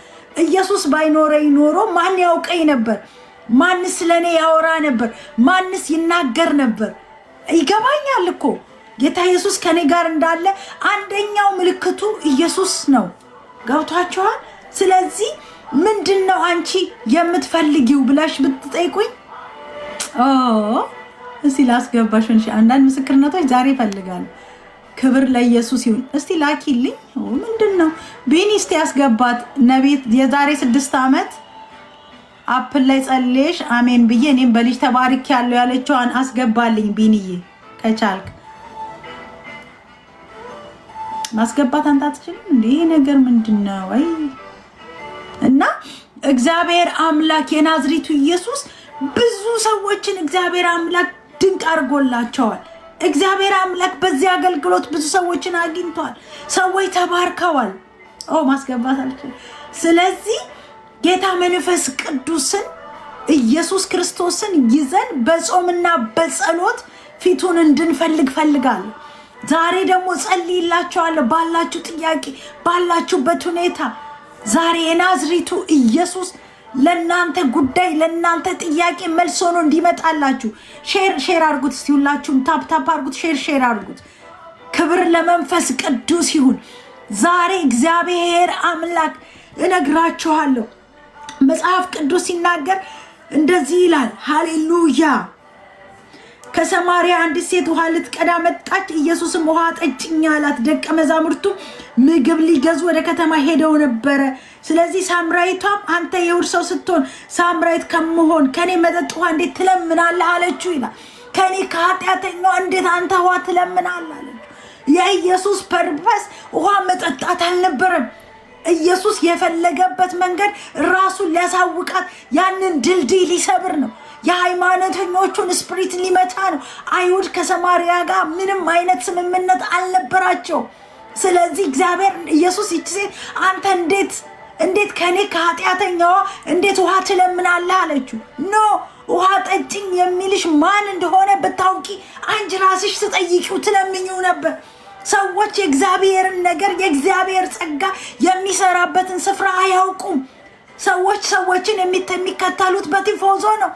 ኢየሱስ ባይኖረኝ ኖሮ ማን ያውቀኝ ነበር? ማንስ ስለኔ ያወራ ነበር? ማንስ ይናገር ነበር? ይገባኛል እኮ ጌታ ኢየሱስ ከኔ ጋር እንዳለ አንደኛው ምልክቱ ኢየሱስ ነው። ገብቷችኋል? ስለዚህ ምንድነው አንቺ የምትፈልጊው ብላሽ ብትጠይቁኝ እስቲ ላስገባሽ እንጂ አንዳንድ ምስክርነቶች ዛሬ ይፈልጋሉ። ክብር ለኢየሱስ ይሁን። እስቲ ላኪልኝ። ምንድነው ቢኒ እስቲ ያስገባት ነቢት የዛሬ 6 ዓመት አፕል ላይ ጸልየሽ አሜን ብዬ እኔም በልጅ ተባርክ ያለው ያለችዋን አስገባልኝ ቢኒዬ ከቻልክ ማስገባት። አንተ አትችልም እንዴ? ነገር ምንድነው? አይ እና እግዚአብሔር አምላክ የናዝሬቱ ኢየሱስ ብዙ ሰዎችን እግዚአብሔር አምላክ ድንቅ አድርጎላቸዋል። እግዚአብሔር አምላክ በዚህ አገልግሎት ብዙ ሰዎችን አግኝቷል። ሰዎች ተባርከዋል። ማስገባት አልችልም። ስለዚህ ጌታ መንፈስ ቅዱስን ኢየሱስ ክርስቶስን ይዘን በጾምና በጸሎት ፊቱን እንድንፈልግ ፈልጋለሁ። ዛሬ ደግሞ ጸልይላችኋለሁ ባላችሁ ጥያቄ ባላችሁበት ሁኔታ ዛሬ የናዝሬቱ ኢየሱስ ለናንተ ጉዳይ ለናንተ ጥያቄ መልስ ሆኖ እንዲመጣላችሁ ሼር አድርጉት። እስቲ ሁላችሁም ታፕ አድርጉት፣ ሼር አድርጉት። ክብር ለመንፈስ ቅዱስ ይሁን። ዛሬ እግዚአብሔር አምላክ እነግራችኋለሁ መጽሐፍ ቅዱስ ሲናገር እንደዚህ ይላል። ሃሌሉያ። ከሰማርያ አንዲት ሴት ውሃ ልትቀዳ መጣች። ኢየሱስም ውሃ ጠጭኝ አላት። ደቀ መዛሙርቱ ምግብ ሊገዙ ወደ ከተማ ሄደው ነበረ። ስለዚህ ሳምራዊቷም አንተ የይሁዳ ሰው ስትሆን ሳምራዊት ከመሆን ከኔ መጠጥ ውሃ እንዴት ትለምናለህ አለችው ይላል። ከኔ ከኃጢአተኛው እንዴት አንተ ውሃ ትለምናለህ አለችው። የኢየሱስ ፐርፐስ ውሃ መጠጣት አልነበረም። ኢየሱስ የፈለገበት መንገድ ራሱን ሊያሳውቃት ያንን ድልድይ ሊሰብር ነው። የሃይማኖተኞቹን ስፕሪት ሊመታ ነው። አይሁድ ከሰማርያ ጋር ምንም አይነት ስምምነት አልነበራቸው። ስለዚህ እግዚአብሔር ኢየሱስ ይቺ ሴት አንተ እንዴት ከኔ ከኃጢአተኛዋ እንዴት ውሃ ትለምናለህ አለችው። ኖ ውሃ ጠጭኝ የሚልሽ ማን እንደሆነ ብታውቂ አንቺ ራስሽ ትጠይቂው ትለምኚው ነበር። ሰዎች የእግዚአብሔርን ነገር የእግዚአብሔር ጸጋ የሚሰራበትን ስፍራ አያውቁም። ሰዎችን የሚከተሉት በቲፎዞ ነው።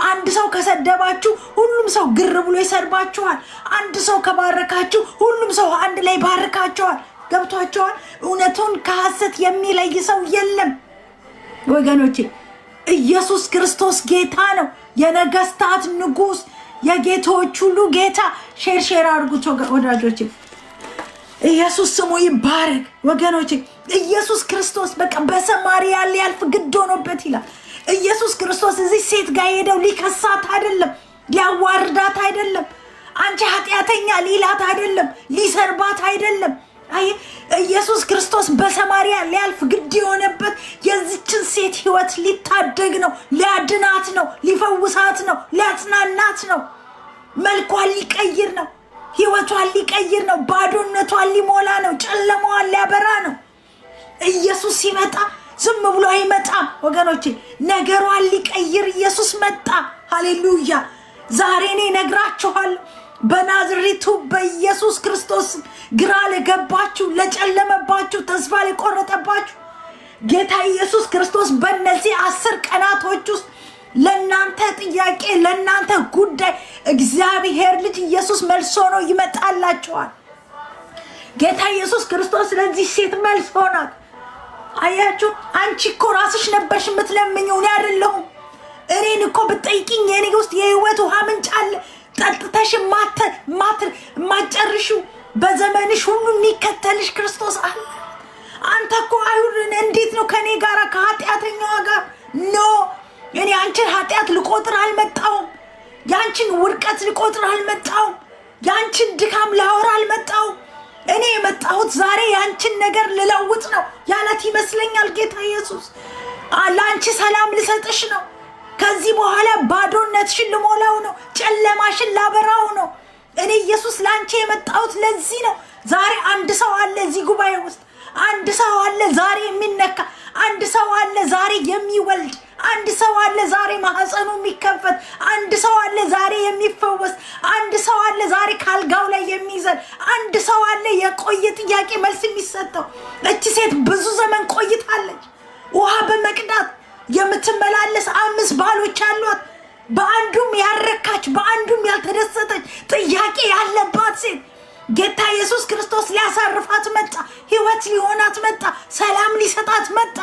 አንድ ሰው ከሰደባችሁ ሁሉም ሰው ግር ብሎ ይሰድባችኋል። አንድ ሰው ከባረካችሁ ሁሉም ሰው አንድ ላይ ባርካችኋል። ገብቷችኋል? እውነቱን ከሐሰት የሚለይ ሰው የለም ወገኖቼ። ኢየሱስ ክርስቶስ ጌታ ነው፣ የነገስታት ንጉስ፣ የጌቶች ሁሉ ጌታ። ሼር አድርጉት ወዳጆቼ። ኢየሱስ ስሙ ይባረክ ወገኖቼ። ኢየሱስ ክርስቶስ በቃ በሰማርያ ሊያልፍ ግድ ሆኖበት ይላል። ኢየሱስ ክርስቶስ እዚህ ሴት ጋር ሄደው ሊከሳት አይደለም፣ ሊያዋርዳት አይደለም፣ አንቺ ኃጢአተኛ ሊላት አይደለም፣ ሊሰርባት አይደለም። አይ ኢየሱስ ክርስቶስ በሰማርያ ሊያልፍ ግድ የሆነበት የዚችን ሴት ህይወት ሊታደግ ነው፣ ሊያድናት ነው፣ ሊፈውሳት ነው፣ ሊያጽናናት ነው፣ መልኳን ሊቀይር ነው፣ ህይወቷን ሊቀይር ነው፣ ባዶነቷን ሊሞላ ነው፣ ጨለማዋን ሊያበራ ነው። ኢየሱስ ሲመጣ ዝም ብሎ አይመጣም ወገኖቼ። ነገሯን ሊቀይር ኢየሱስ መጣ። ሃሌሉያ። ዛሬ እኔ እነግራችኋለሁ በናዝሬቱ በኢየሱስ ክርስቶስ ግራ ለገባችሁ፣ ለጨለመባችሁ፣ ተስፋ ለቆረጠባችሁ ጌታ ኢየሱስ ክርስቶስ በእነዚህ 10 ቀናቶች ውስጥ ለናንተ ጥያቄ ለናንተ ጉዳይ እግዚአብሔር ልጅ ኢየሱስ መልስ ሆኖ ይመጣላችኋል። ጌታ ኢየሱስ ክርስቶስ ለዚህ ሴት መልስ ሆናት። አያችሁ፣ አንቺ እኮ ራስሽ ነበርሽ የምትለምኚው፣ እኔ አይደለሁም። እኔን እኮ ብትጠይቂኝ የኔ ውስጥ የህይወት ውሃ ምንጭ አለ፣ ጠጥተሽ ማጨርሽው በዘመንሽ ሁሉ የሚከተልሽ ክርስቶስ አለ። አንተ እኮ አይሁድን እንዴት ነው ከኔ ጋር ከኃጢአተኛዋ ጋር? ኖ እኔ አንቺን ኃጢአት ልቆጥር አልመጣሁም። ያንቺን ውድቀት ልቆጥር አልመጣሁም። ያንቺን ድካም ላወራ አልመጣሁም። እኔ የመጣሁት ዛሬ ያንቺን ነገር ልለውጥ ነው ያላት ይመስለኛል ጌታ ኢየሱስ። ለአንቺ ሰላም ልሰጥሽ ነው። ከዚህ በኋላ ባዶነትሽን ልሞላው ነው፣ ጨለማሽን ላበራው ነው። እኔ ኢየሱስ ለአንቺ የመጣሁት ለዚህ ነው። ዛሬ አንድ ሰው አለ እዚህ ጉባኤ ውስጥ፣ አንድ ሰው አለ ዛሬ የሚነካ፣ አንድ ሰው አለ ዛሬ የሚወልድ፣ አንድ ሰው አለ ዛሬ ማህፀኑ የሚከፈት፣ አንድ ሰው አለ ዛሬ የሚፈወስ፣ አንድ ሰው አለ ዛሬ ካልጋው ላይ የሚዘል፣ አንድ ሰው አለ የቆየ ጥያቄ መልስ የሚሰጠው። እቺ ሴት ብዙ ዘመን ቆይታለች ውሃ በመቅዳት የምትመላለስ 5 ባሎች አሏት። በአንዱም ያረካች በአንዱም ያልተደሰተች ጥያቄ ያለባት ሴት ጌታ ኢየሱስ ክርስቶስ ሊያሳርፋት መጣ፣ ህይወት ሊሆናት መጣ፣ ሰላም ሊሰጣት መጣ።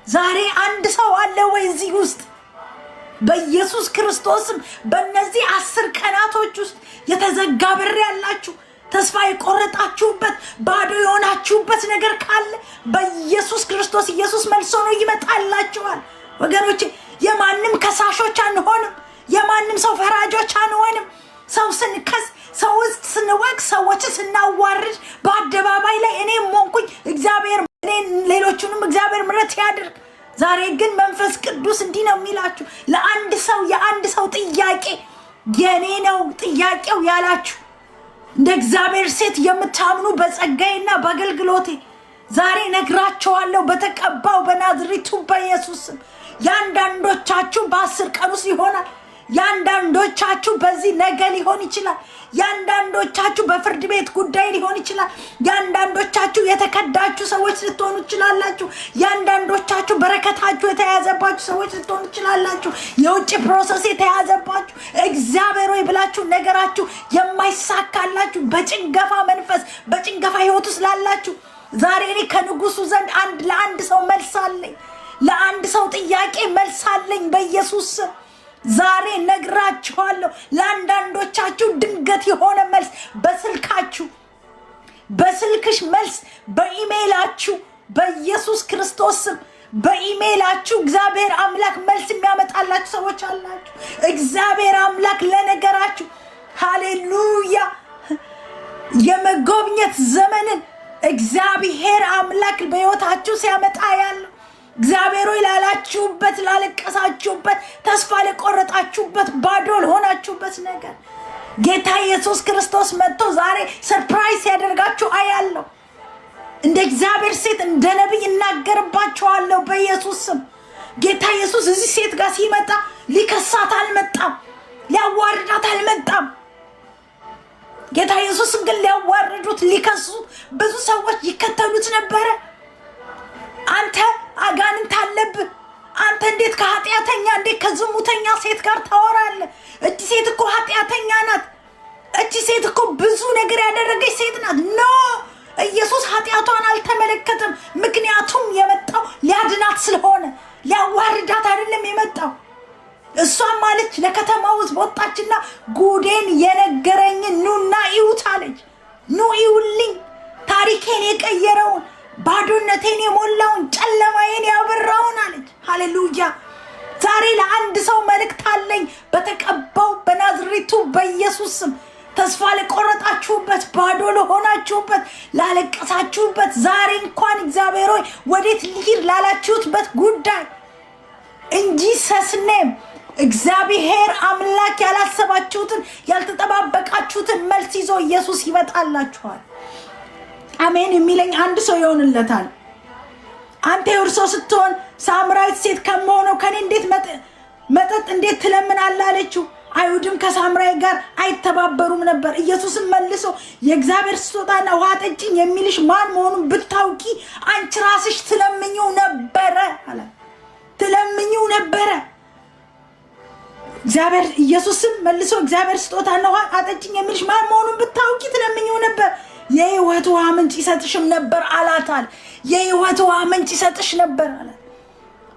ዛሬ አንድ ሰው አለ ወይ እዚህ ውስጥ? በኢየሱስ ክርስቶስም በእነዚህ 10 ቀናቶች ውስጥ የተዘጋ በር ያላችሁ፣ ተስፋ የቆረጣችሁበት፣ ባዶ የሆናችሁበት ነገር ካለ በኢየሱስ ክርስቶስ ኢየሱስ መልሶ ነው ይመጣላችኋል ወገኖቼ። የማንም ከሳሾች አንሆንም፣ የማንም ሰው ፈራጆች አንሆንም። ሰው ስንከስ፣ ሰው ስንወቅ፣ ሰዎችን ስናዋርድ በአደባባይ ላይ እኔም ሞንኩኝ እግዚአብሔር ሌሎቹንም እግዚአብሔር ምሕረት ያድርግ። ዛሬ ግን መንፈስ ቅዱስ እንዲህ ነው የሚላችሁ፣ ለአንድ ሰው የአንድ ሰው ጥያቄ የኔ ነው ጥያቄው ያላችሁ እንደ እግዚአብሔር ሴት የምታምኑ በጸጋዬና በአገልግሎቴ ዛሬ ነግራቸዋለሁ በተቀባው በናዝሬቱ በኢየሱስ ስም። ያንዳንዶቻችሁ በ10 ቀን ውስጥ ይሆናል። ያንዳንዶቻችሁ በዚህ ነገር ሊሆን ይችላል። ያንዳንዶቻችሁ በፍርድ ቤት ጉዳይ ሊሆን ይችላል። ያንዳንዶቻችሁ የተከዳችሁ ሰዎች ልትሆኑ ትችላላችሁ። ያንዳንዶቻችሁ በረከታችሁ የተያዘባችሁ ሰዎች ልትሆኑ ትችላላችሁ። የውጭ ፕሮሰስ የተያዘባችሁ እግዚአብሔር ሆይ ብላችሁ ነገራችሁ የማይሳካላችሁ በጭንገፋ መንፈስ በጭንገፋ ህይወት ውስጥ ላላችሁ ዛሬ እኔ ከንጉሱ ዘንድ ለአንድ ሰው መልስ አለኝ። ለአንድ ሰው ጥያቄ መልስ አለኝ በኢየሱስ ስም። ዛሬ ነግራችኋለሁ። ለአንዳንዶቻችሁ ድንገት የሆነ መልስ በስልክሽ መልስ በኢሜይላችሁ በኢየሱስ ክርስቶስ ስም በኢሜይላችሁ እግዚአብሔር አምላክ መልስ የሚያመጣላችሁ ሰዎች አላችሁ። እግዚአብሔር አምላክ ለነገራችሁ ሃሌሉያ የመጎብኘት ዘመንን እግዚአብሔር አምላክ በሕይወታችሁ ሲያመጣ ያለው እግዚአብሔር ሆይ ላላችሁበት ላለቀሳችሁበት ተስፋ ለቆረጣችሁበት ባዶ ለሆናችሁበት ነገር ጌታ ኢየሱስ ክርስቶስ መጥቶ ዛሬ ሰርፕራይዝ ያደርጋችሁ አያለሁ። እንደ እግዚአብሔር ሴት እንደ ነብይ እናገርባችኋለሁ በኢየሱስ ስም። ጌታ ኢየሱስ እዚህ ሴት ጋር ሲመጣ ሊከሳት አልመጣም፣ ሊያዋርዳት አልመጣም። ጌታ ኢየሱስ ግን ሊያዋርዱት ሊከሱት ብዙ ሰዎች ይከተሉት ነበረ። አንተ አጋንንት አለብህ፣ አንተ እንዴት ከኃጢአተኛ እንዴት ከዝሙተኛ ሴት ጋር ታወራለህ? እቺ ሴት እኮ ኃጢአተኛ ናት። እቺ ሴት እኮ ብዙ ነገር ያደረገች ሴት ናት። ኖ ኢየሱስ ኃጢአቷን አልተመለከተም። ምክንያቱም የመጣው ሊያድናት ስለሆነ ሊያዋርዳት አይደለም የመጣው። እሷም ማለች ለከተማ ውስጥ ወጣችና ጉዴን የነገረኝን ኑና ይዩት አለች። ኑ ይዩልኝ፣ ታሪኬን የቀየረውን ባዶነቴን የሞላውን ጨለማዬን ያበራውን አለች። ሃሌሉያ። ዛሬ ለአንድ ሰው መልእክት አለኝ። በተቀባው በናዝሬቱ በኢየሱስ ስም ተስፋ ለቆረጣችሁበት፣ ባዶ ለሆናችሁበት፣ ላለቀሳችሁበት ዛሬ እንኳን እግዚአብሔር ሆይ ወዴት ልሂድ ላላችሁበት ጉዳይ እንጂ ሰስኔም እግዚአብሔር አምላክ ያላሰባችሁትን ያልተጠባበቃችሁትን መልስ ይዞ ኢየሱስ ይመጣላችኋል። አሜን የሚለኝ አንድ ሰው ይሆንለታል። አንተ የእርሶ ስትሆን ሳምራዊት ሴት ከመሆነው ከኔ እንዴት መጠጥ እንዴት ትለምናለህ አለችው። አይሁድም ከሳምራዊ ጋር አይተባበሩም ነበር። ኢየሱስም መልሶ የእግዚአብሔር ስጦታና ውሃ ጠጪኝ የሚልሽ ማን መሆኑን ብታውቂ አንቺ ራስሽ ትለምኚው ነበረ አለ። ትለምኚው ነበረ። ኢየሱስም መልሶ እግዚአብሔር ስጦታና ውሃ አጠጪኝ የሚልሽ ማን መሆኑን ብታውቂ ትለምኚው ነበር፣ የሕይወት ውሃ ምንጭ ይሰጥሽም ነበር አላታል። የሕይወት ውሃ ምንጭ ይሰጥሽ ነበር አለ።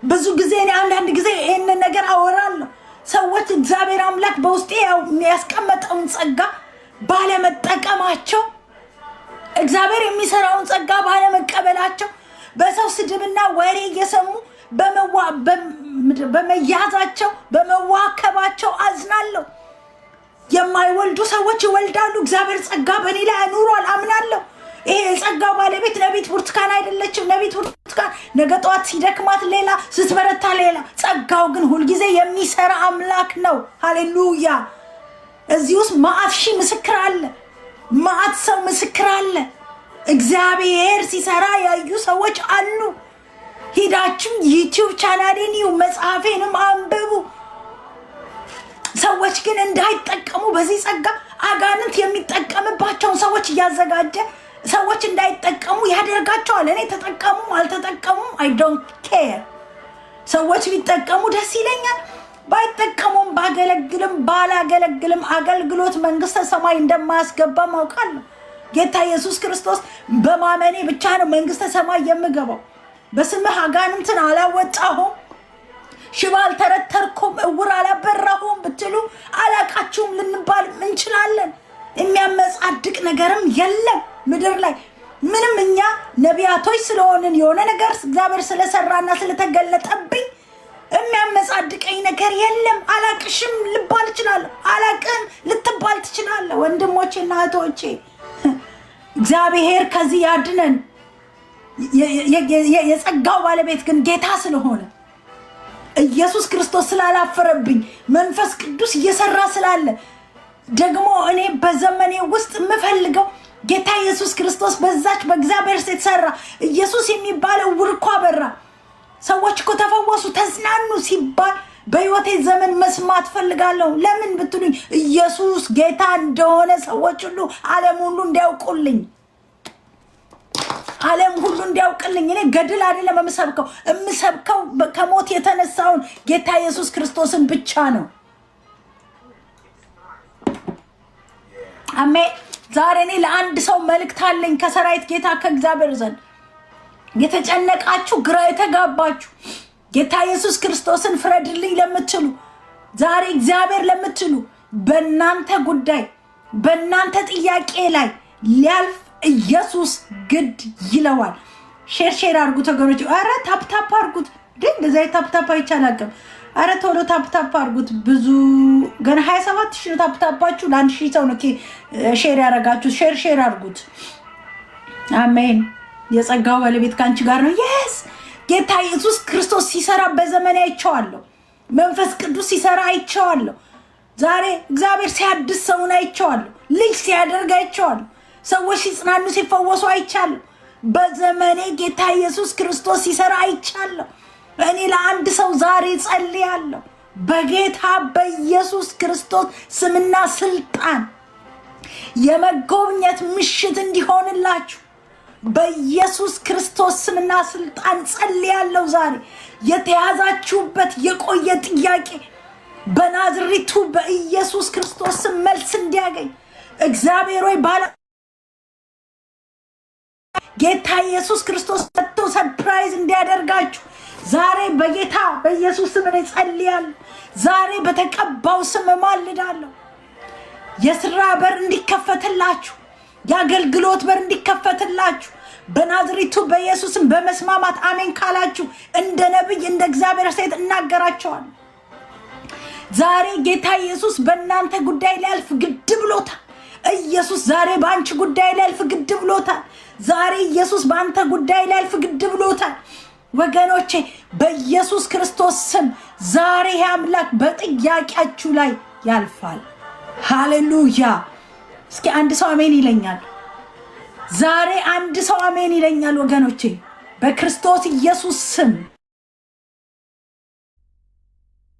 ብዙ ጊዜ እኔ አንዳንድ ጊዜ ይሄንን ነገር አወራለሁ። ሰዎች እግዚአብሔር አምላክ በውስጤ ያስቀመጠውን ጸጋ ባለመጠቀማቸው፣ እግዚአብሔር የሚሰራውን ጸጋ ባለመቀበላቸው፣ በሰው ስድብና ወሬ እየሰሙ በመያዛቸው በመዋከባቸው አዝናለሁ። የማይወልዱ ሰዎች ይወልዳሉ። እግዚአብሔር ጸጋ በእኔ ላይ አኑሯል አምናለሁ። ይሄ የጸጋው ባለቤት ነቢት ብርቱካን አይደለችም። ነቢት ብርቱካን ነገ ጠዋት ሲደክማት ሌላ ስትበረታ ሌላ፣ ጸጋው ግን ሁልጊዜ የሚሰራ አምላክ ነው። ሃሌሉያ። እዚህ ውስጥ መዓት ሺህ ምስክር አለ፣ መዓት ሰው ምስክር አለ። እግዚአብሔር ሲሰራ ያዩ ሰዎች አሉ። ሂዳችሁ ዩቲዩብ ቻናሌን ይዩ፣ መጽሐፌንም አንብቡ። ሰዎች ግን እንዳይጠቀሙ በዚህ ጸጋ አጋንንት የሚጠቀምባቸውን ሰዎች እያዘጋጀ ሰዎች እንዳይጠቀሙ ያደርጋቸዋል። እኔ ተጠቀሙም አልተጠቀሙም አይ ዶንት ኬር። ሰዎች ቢጠቀሙ ደስ ይለኛል፣ ባይጠቀሙም ባገለግልም ባላገለግልም አገልግሎት መንግስተ ሰማይ እንደማያስገባ ማውቃለሁ። ጌታ ኢየሱስ ክርስቶስ በማመኔ ብቻ ነው መንግስተ ሰማይ የምገባው። በስምህ አጋንንትን አላወጣሁም፣ ሽባ አልተረተርኩም፣ እውር አላበራሁም ብትሉ አላቃችሁም ልንባል እንችላለን። የሚያመጻድቅ ነገርም የለም ምድር ላይ ምንም። እኛ ነቢያቶች ስለሆንን የሆነ ነገር እግዚአብሔር ስለሰራና ስለተገለጠብኝ የሚያመጻድቀኝ ነገር የለም። አላቅሽም ልባል እችላለሁ፣ አላቅም ልትባል ትችላለህ። ወንድሞቼና እህቶቼ እግዚአብሔር ከዚህ ያድነን። የጸጋው ባለቤት ግን ጌታ ስለሆነ ኢየሱስ ክርስቶስ ስላላፈረብኝ መንፈስ ቅዱስ እየሰራ ስላለ ደግሞ እኔ በዘመኔ ውስጥ የምፈልገው ጌታ ኢየሱስ ክርስቶስ በዛች በእግዚአብሔር ሴት ሰራ። ኢየሱስ የሚባለው ውር እኮ አበራ። ሰዎች እኮ ተፈወሱ፣ ተዝናኑ ሲባል በህይወቴ ዘመን መስማት ፈልጋለሁ። ለምን ብትሉኝ ኢየሱስ ጌታ እንደሆነ ሰዎች ሁሉ ዓለም ሁሉ እንዲያውቁልኝ እኔ ገድል አይደለም የምሰብከው ከሞት የተነሳውን ጌታ ኢየሱስ ክርስቶስን ብቻ ነው። አሜን። ዛሬ እኔ ለአንድ ሰው መልእክት አለኝ ከሰራዊት ጌታ ከእግዚአብሔር ዘንድ። የተጨነቃችሁ ግራ የተጋባችሁ ጌታ ኢየሱስ ክርስቶስን ፍረድልኝ ለምትሉ ዛሬ እግዚአብሔር ለምትሉ በእናንተ ጉዳይ በእናንተ ጥያቄ ላይ ሊያልፍ ኢየሱስ ግድ ይለዋል። ሼር አድርጉት ወገኖች። አረ ታፕ አድርጉት። እንደዚህ ታፕ አይቻላቅም። አረ ቶሎ ታፕ አድርጉት። ብዙ ገና 27000 ታፕአችሁ ለ1000 ሰው ነው ሼር ያደረጋችሁ። ሼር አድርጉት። አሜን። የጸጋው ባለቤት ካንቺ ጋር ነው። የስ ጌታ ኢየሱስ ክርስቶስ ሲሰራ በዘመኔ አይቼዋለሁ። መንፈስ ቅዱስ ሲሰራ አይቼዋለሁ። ዛሬ እግዚአብሔር ሲያድስ ሰውን አይቼዋለሁ። ልጅ ሲያደርግ አይቼዋለሁ። ሰዎች ሲጽናኑ ሲፈወሱ አይቻለሁ። በዘመኔ ጌታ ኢየሱስ ክርስቶስ ሲሰራ አይቻለሁ። እኔ ለአንድ ሰው ዛሬ ጸልያለሁ በጌታ በኢየሱስ ክርስቶስ ስምና ስልጣን የመጎብኘት ምሽት እንዲሆንላችሁ በኢየሱስ ክርስቶስ ስምና ስልጣን ጸልያለሁ። ዛሬ የተያዛችሁበት የቆየ ጥያቄ በናዝሬቱ በኢየሱስ ክርስቶስ ስም መልስ እንዲያገኝ እግዚአብሔር ሆይ ባለ ጌታ ኢየሱስ ክርስቶስ ተቶ ሰርፕራይዝ እንዲያደርጋችሁ ዛሬ በጌታ በኢየሱስ ስም ጸልያለሁ። ዛሬ በተቀባው ስም ማልዳለሁ። የሥራ በር እንዲከፈትላችሁ፣ የአገልግሎት በር እንዲከፈትላችሁ በናዝሬቱ በኢየሱስም በመስማማት አሜን ካላችሁ እንደ ነብይ እንደ እግዚአብሔር ሴት እናገራቸዋለሁ። ዛሬ ጌታ ኢየሱስ በእናንተ ጉዳይ ሊያልፍ ግድ ብሎታል። ኢየሱስ ዛሬ በአንቺ ጉዳይ ሊያልፍ ግድ ብሎታል። ዛሬ ኢየሱስ በአንተ ጉዳይ ሊያልፍ ግድ ብሎታል። ወገኖቼ በኢየሱስ ክርስቶስ ስም ዛሬ አምላክ በጥያቄያችሁ ላይ ያልፋል። ሃሌሉያ! እስኪ አንድ ሰው አሜን ይለኛል። ዛሬ አንድ ሰው አሜን ይለኛል። ወገኖቼ በክርስቶስ ኢየሱስ ስም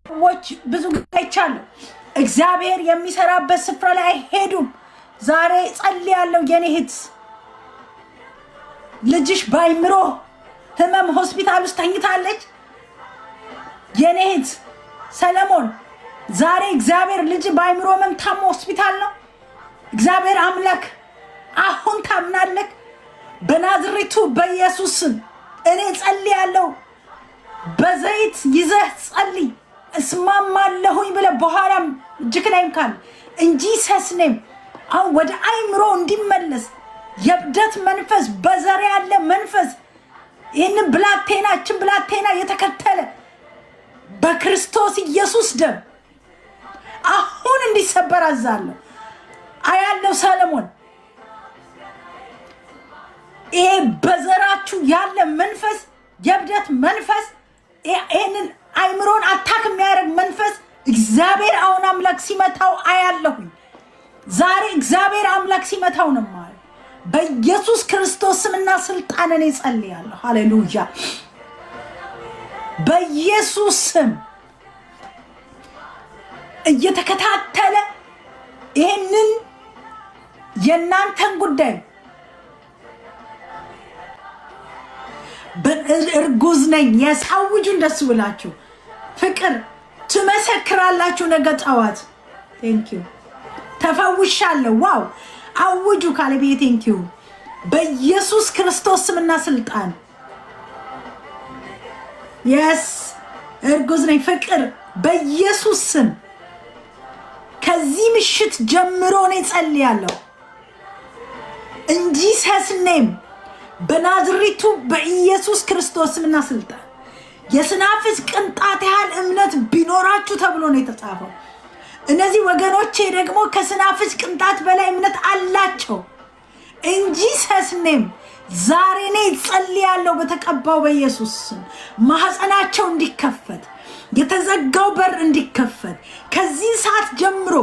ሰዎች ብዙ አይቻለሁ። እግዚአብሔር የሚሰራበት ስፍራ ላይ አይሄዱም። ዛሬ ጸልያለሁ። የኔ እህት ልጅሽ ባይምሮ ህመም ሆስፒታል ውስጥ ተኝታለች። የኔ እህት ሰለሞን ዛሬ እግዚአብሔር ልጅ ባይምሮ ህመም ታሞ ሆስፒታል ነው። እግዚአብሔር አምላክ አሁን ታምናለህ። በናዝሬቱ በኢየሱስ ስም እኔ ጸልያለሁ። በዘይት ይዘህ ጸልይ። እስማማለሁኝ ብለህ በኋላም እጅክ ላይም ካል እንጂ ሰስኔም አሁን ወደ አይምሮ እንዲመለስ የብደት መንፈስ በዘር ያለ መንፈስ ይህንን ብላቴና የተከተለ በክርስቶስ ኢየሱስ ደም አሁን እንዲሰበር አዛለሁ። አያለው ሰለሞን ይሄ በዘራችሁ ያለ መንፈስ የብደት መንፈስ ይህንን አይምሮን አታክ የሚያደርግ መንፈስ እግዚአብሔር አሁን አምላክ ሲመታው አያለሁኝ። ዛሬ እግዚአብሔር አምላክ ሲመታው ነው ማለት በኢየሱስ ክርስቶስ ስምና ስልጣን እኔ ጸልያለሁ። ሃሌሉያ! በኢየሱስ ስም እየተከታተለ ይሄንን የናንተን ጉዳይ እርጉዝ ነኝ ያሳውጁ እንደሱ ብላችሁ ፍቅር ትመሰክራላችሁ። ነገ ጠዋት ቴንኪው ተፈውሻለሁ ዋው አውጁ ካለቤ ቴንኪው በኢየሱስ ክርስቶስ ስምና ስልጣን የስ እርጉዝ ነኝ ፍቅር በኢየሱስ ስም ከዚህ ምሽት ጀምሮ ነው ጸልያለሁ። እንጂ ሰስኔም በናዝሬቱ በኢየሱስ ክርስቶስ ስምና ስልጣን የስናፍጭ ቅንጣት ያህል እምነት ቢኖራችሁ ተብሎ ነው የተጻፈው። እነዚህ ወገኖቼ ደግሞ ከስናፍጭ ቅንጣት በላይ እምነት አላቸው። እንጂ ሰስኔም ዛሬ ነው ጸልያለሁ በተቀባው በኢየሱስ ስም ማህፀናቸው እንዲከፈት የተዘጋው በር እንዲከፈት ከዚህ ሰዓት ጀምሮ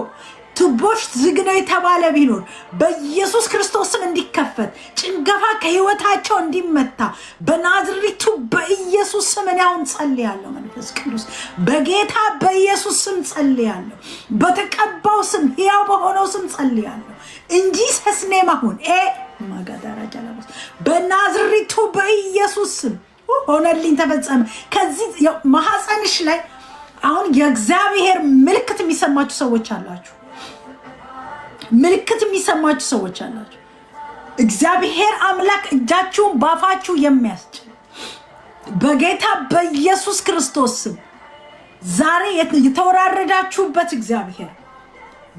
ቱቦ ልቦች ዝግ ነው የተባለ ቢኖር በኢየሱስ ክርስቶስ ስም እንዲከፈት ጭንገፋ ከህይወታቸው እንዲመታ በናዝሬቱ በኢየሱስ ስም እኔ አሁን ጸልያለሁ። መንፈስ ቅዱስ በጌታ በኢየሱስ ስም ጸልያለሁ። በተቀባው ስም ሕያው በሆነው ስም ጸልያለሁ እንጂ ሰስኔም አሁን ማጋዳራ ጃላባስ በናዝሬቱ በኢየሱስ ስም ሆነልኝ፣ ተፈጸመ። ከዚህ ማህፀንሽ ላይ አሁን የእግዚአብሔር ምልክት የሚሰማችሁ ሰዎች አላችሁ። ምልክት የሚሰማችሁ ሰዎች አላችሁ። እግዚአብሔር አምላክ እጃችሁን ባፋችሁ የሚያስችል በጌታ በኢየሱስ ክርስቶስ ስም ዛሬ የተወራረዳችሁበት እግዚአብሔር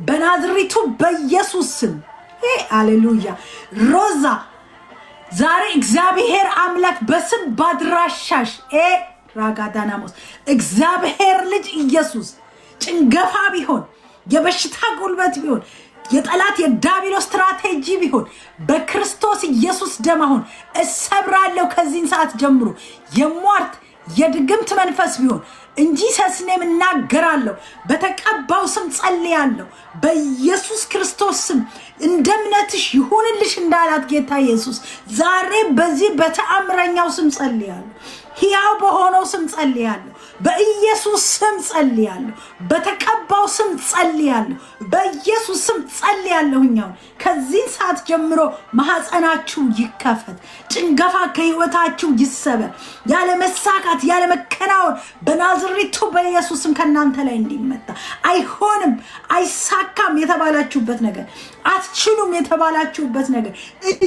በናዝሬቱ በኢየሱስ ስም ሃሌሉያ። ሮዛ ዛሬ እግዚአብሔር አምላክ በስም ባድራሻሽ ራጋዳናሞስ እግዚአብሔር ልጅ ኢየሱስ ጭንገፋ ቢሆን የበሽታ ጉልበት ቢሆን የጠላት የዳቢሎስ ስትራቴጂ ቢሆን በክርስቶስ ኢየሱስ ደም አሁን እሰብራለሁ። ከዚህን ሰዓት ጀምሮ የሟርት የድግምት መንፈስ ቢሆን እንጂ ሰስኔም እናገራለሁ። በተቀባው ስም ጸልያለሁ። በኢየሱስ ክርስቶስ ስም እንደ እምነትሽ ይሁንልሽ እንዳላት ጌታ ኢየሱስ ዛሬ በዚህ በተአምረኛው ስም ጸልያለሁ። ሕያው በሆነው ስም ጸልያለሁ። በኢየሱስ ስም ጸልያለሁ። በተቀባው ስም ጸልያለሁ። በኢየሱስ ስም ጸልያለሁኛው። ከዚህ ሰዓት ጀምሮ ማህፀናችሁ ይከፈት። ጭንገፋ ከህይወታችሁ ይሰበር። ያለ መሳካት ያለ መከናወን በናዝሬቱ በኢየሱስ ስም ከናንተ ላይ እንዲመታ አይሆንም፣ አይሳካም የተባላችሁበት ነገር፣ አትችሉም የተባላችሁበት ነገር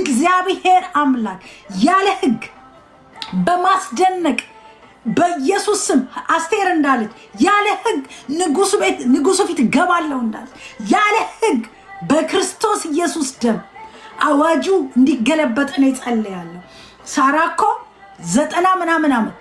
እግዚአብሔር አምላክ ያለ ህግ በማስደነቅ በኢየሱስ ስም አስቴር እንዳለች ያለ ህግ ንጉሱ ፊት ገባለሁ እንዳለች ያለ ህግ በክርስቶስ ኢየሱስ ደም አዋጁ እንዲገለበጥ ነው ጸልያለሁ። ሳራ እኮ 90 ምናምን ዓመት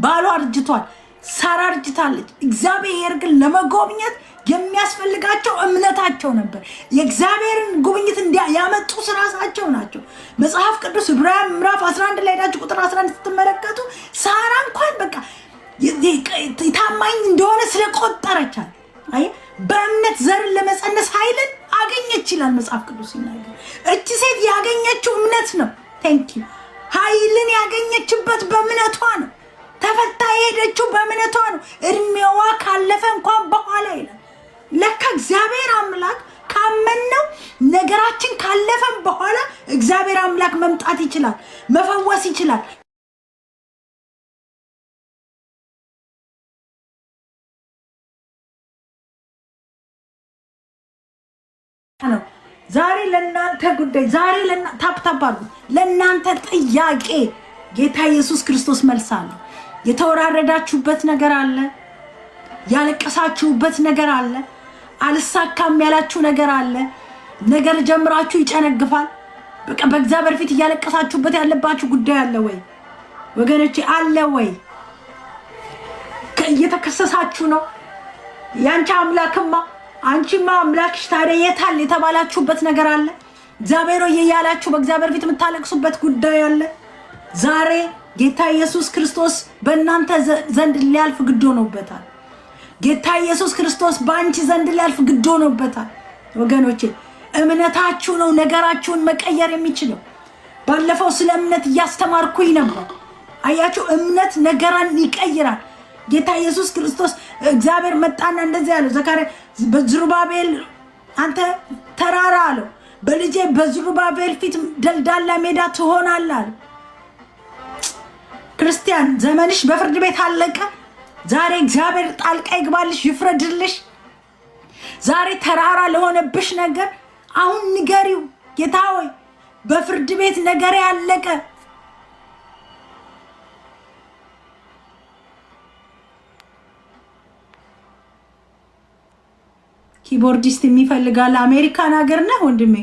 ባሏ አርጅቷል። ሳራ አርጅታለች። እግዚአብሔር ግን ለመጎብኘት የሚያስፈልጋቸው እምነታቸው ነበር። የእግዚአብሔርን ጉብኝት ያመጡ ራሳቸው ናቸው። መጽሐፍ ቅዱስ ዕብራውያን ምዕራፍ 11 ላይ ሄዳችሁ ቁጥር 11 ስትመለከቱ ሳራ እንኳን በቃ ታማኝ እንደሆነ ስለቆጠረቻል። አይ በእምነት ዘርን ለመጸነስ ኃይልን አገኘች ይላል መጽሐፍ ቅዱስ ሲናገር። እቺ ሴት ያገኘችው እምነት ነው። ቴንኪዩ ኃይልን ያገኘችበት በእምነቷ ነው። ተፈታ የሄደችው በእምነቷ ነው። እድሜዋ ካለፈ እንኳን በኋላ ይላል። ለካ እግዚአብሔር አምላክ ካመነው ነገራችን ካለፈም በኋላ እግዚአብሔር አምላክ መምጣት ይችላል፣ መፈወስ ይችላል። ዛሬ ለእናንተ ጉዳይ ዛሬ ታፕታባሉ ለእናንተ ጥያቄ ጌታ ኢየሱስ ክርስቶስ መልስ አለ። የተወራረዳችሁበት ነገር አለ፣ ያለቀሳችሁበት ነገር አለ፣ አልሳካም ያላችሁ ነገር አለ። ነገር ጀምራችሁ ይጨነግፋል። በቃ በእግዚአብሔር ፊት ያለቀሳችሁበት ያለባችሁ ጉዳይ አለ ወይ ወገኖቼ? አለ ወይ? እየተከሰሳችሁ ነው። ያንቺ አምላክማ አንቺማ አምላክሽ ታዲያ የታል የተባላችሁበት ነገር አለ። እግዚአብሔር ሆይ ያላችሁ በእግዚአብሔር ፊት የምታለቅሱበት ጉዳይ አለ። ዛሬ ጌታ ኢየሱስ ክርስቶስ በእናንተ ዘንድ ሊያልፍ ግድ ሆኖበታል። ጌታ ኢየሱስ ክርስቶስ በአንቺ ዘንድ ሊያልፍ ግድ ሆኖበታል። ወገኖቼ እምነታችሁ ነው ነገራችሁን መቀየር የሚችለው። ባለፈው ስለ እምነት እያስተማርኩኝ ነበር። አያችሁ እምነት ነገራን ይቀይራል። ጌታ ኢየሱስ ክርስቶስ እግዚአብሔር መጣና እንደዚህ ያለው ዘካርያስ በዝሩባቤል አንተ ተራራ አለው በልጄ በዝሩባቤል ፊት ደልዳላ ሜዳ ትሆናለህ አለ። ክርስቲያን ዘመንሽ በፍርድ ቤት አለቀ። ዛሬ እግዚአብሔር ጣልቃ ይግባልሽ፣ ይፍረድልሽ። ዛሬ ተራራ ለሆነብሽ ነገር አሁን ንገሪው፣ ጌታ ሆይ በፍርድ ቤት ነገሬ አለቀ። ኪቦርዲስት የሚፈልጋል አሜሪካን ሀገር ነው ወንድሜ።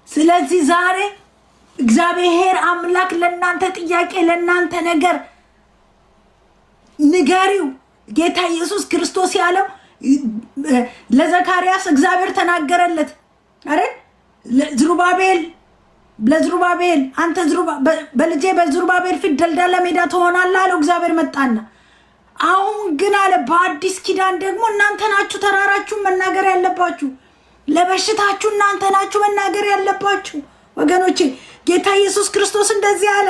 ስለዚህ ዛሬ እግዚአብሔር አምላክ ለእናንተ ጥያቄ ለእናንተ ነገር ንገሪው። ጌታ ኢየሱስ ክርስቶስ ያለው ለዘካርያስ እግዚአብሔር ተናገረለት አይደል? ለዝሩባቤል አንተ በልጄ በዝሩባቤል ፊት ደልዳላ ሜዳ ትሆናለህ አለው። እግዚአብሔር መጣና አሁን ግን አለ በአዲስ ኪዳን ደግሞ እናንተ ናችሁ ተራራችሁን መናገር ያለባችሁ፣ ለበሽታችሁ እናንተ ናችሁ መናገር ያለባችሁ። ወገኖቼ ጌታ ኢየሱስ ክርስቶስ እንደዚህ አለ፣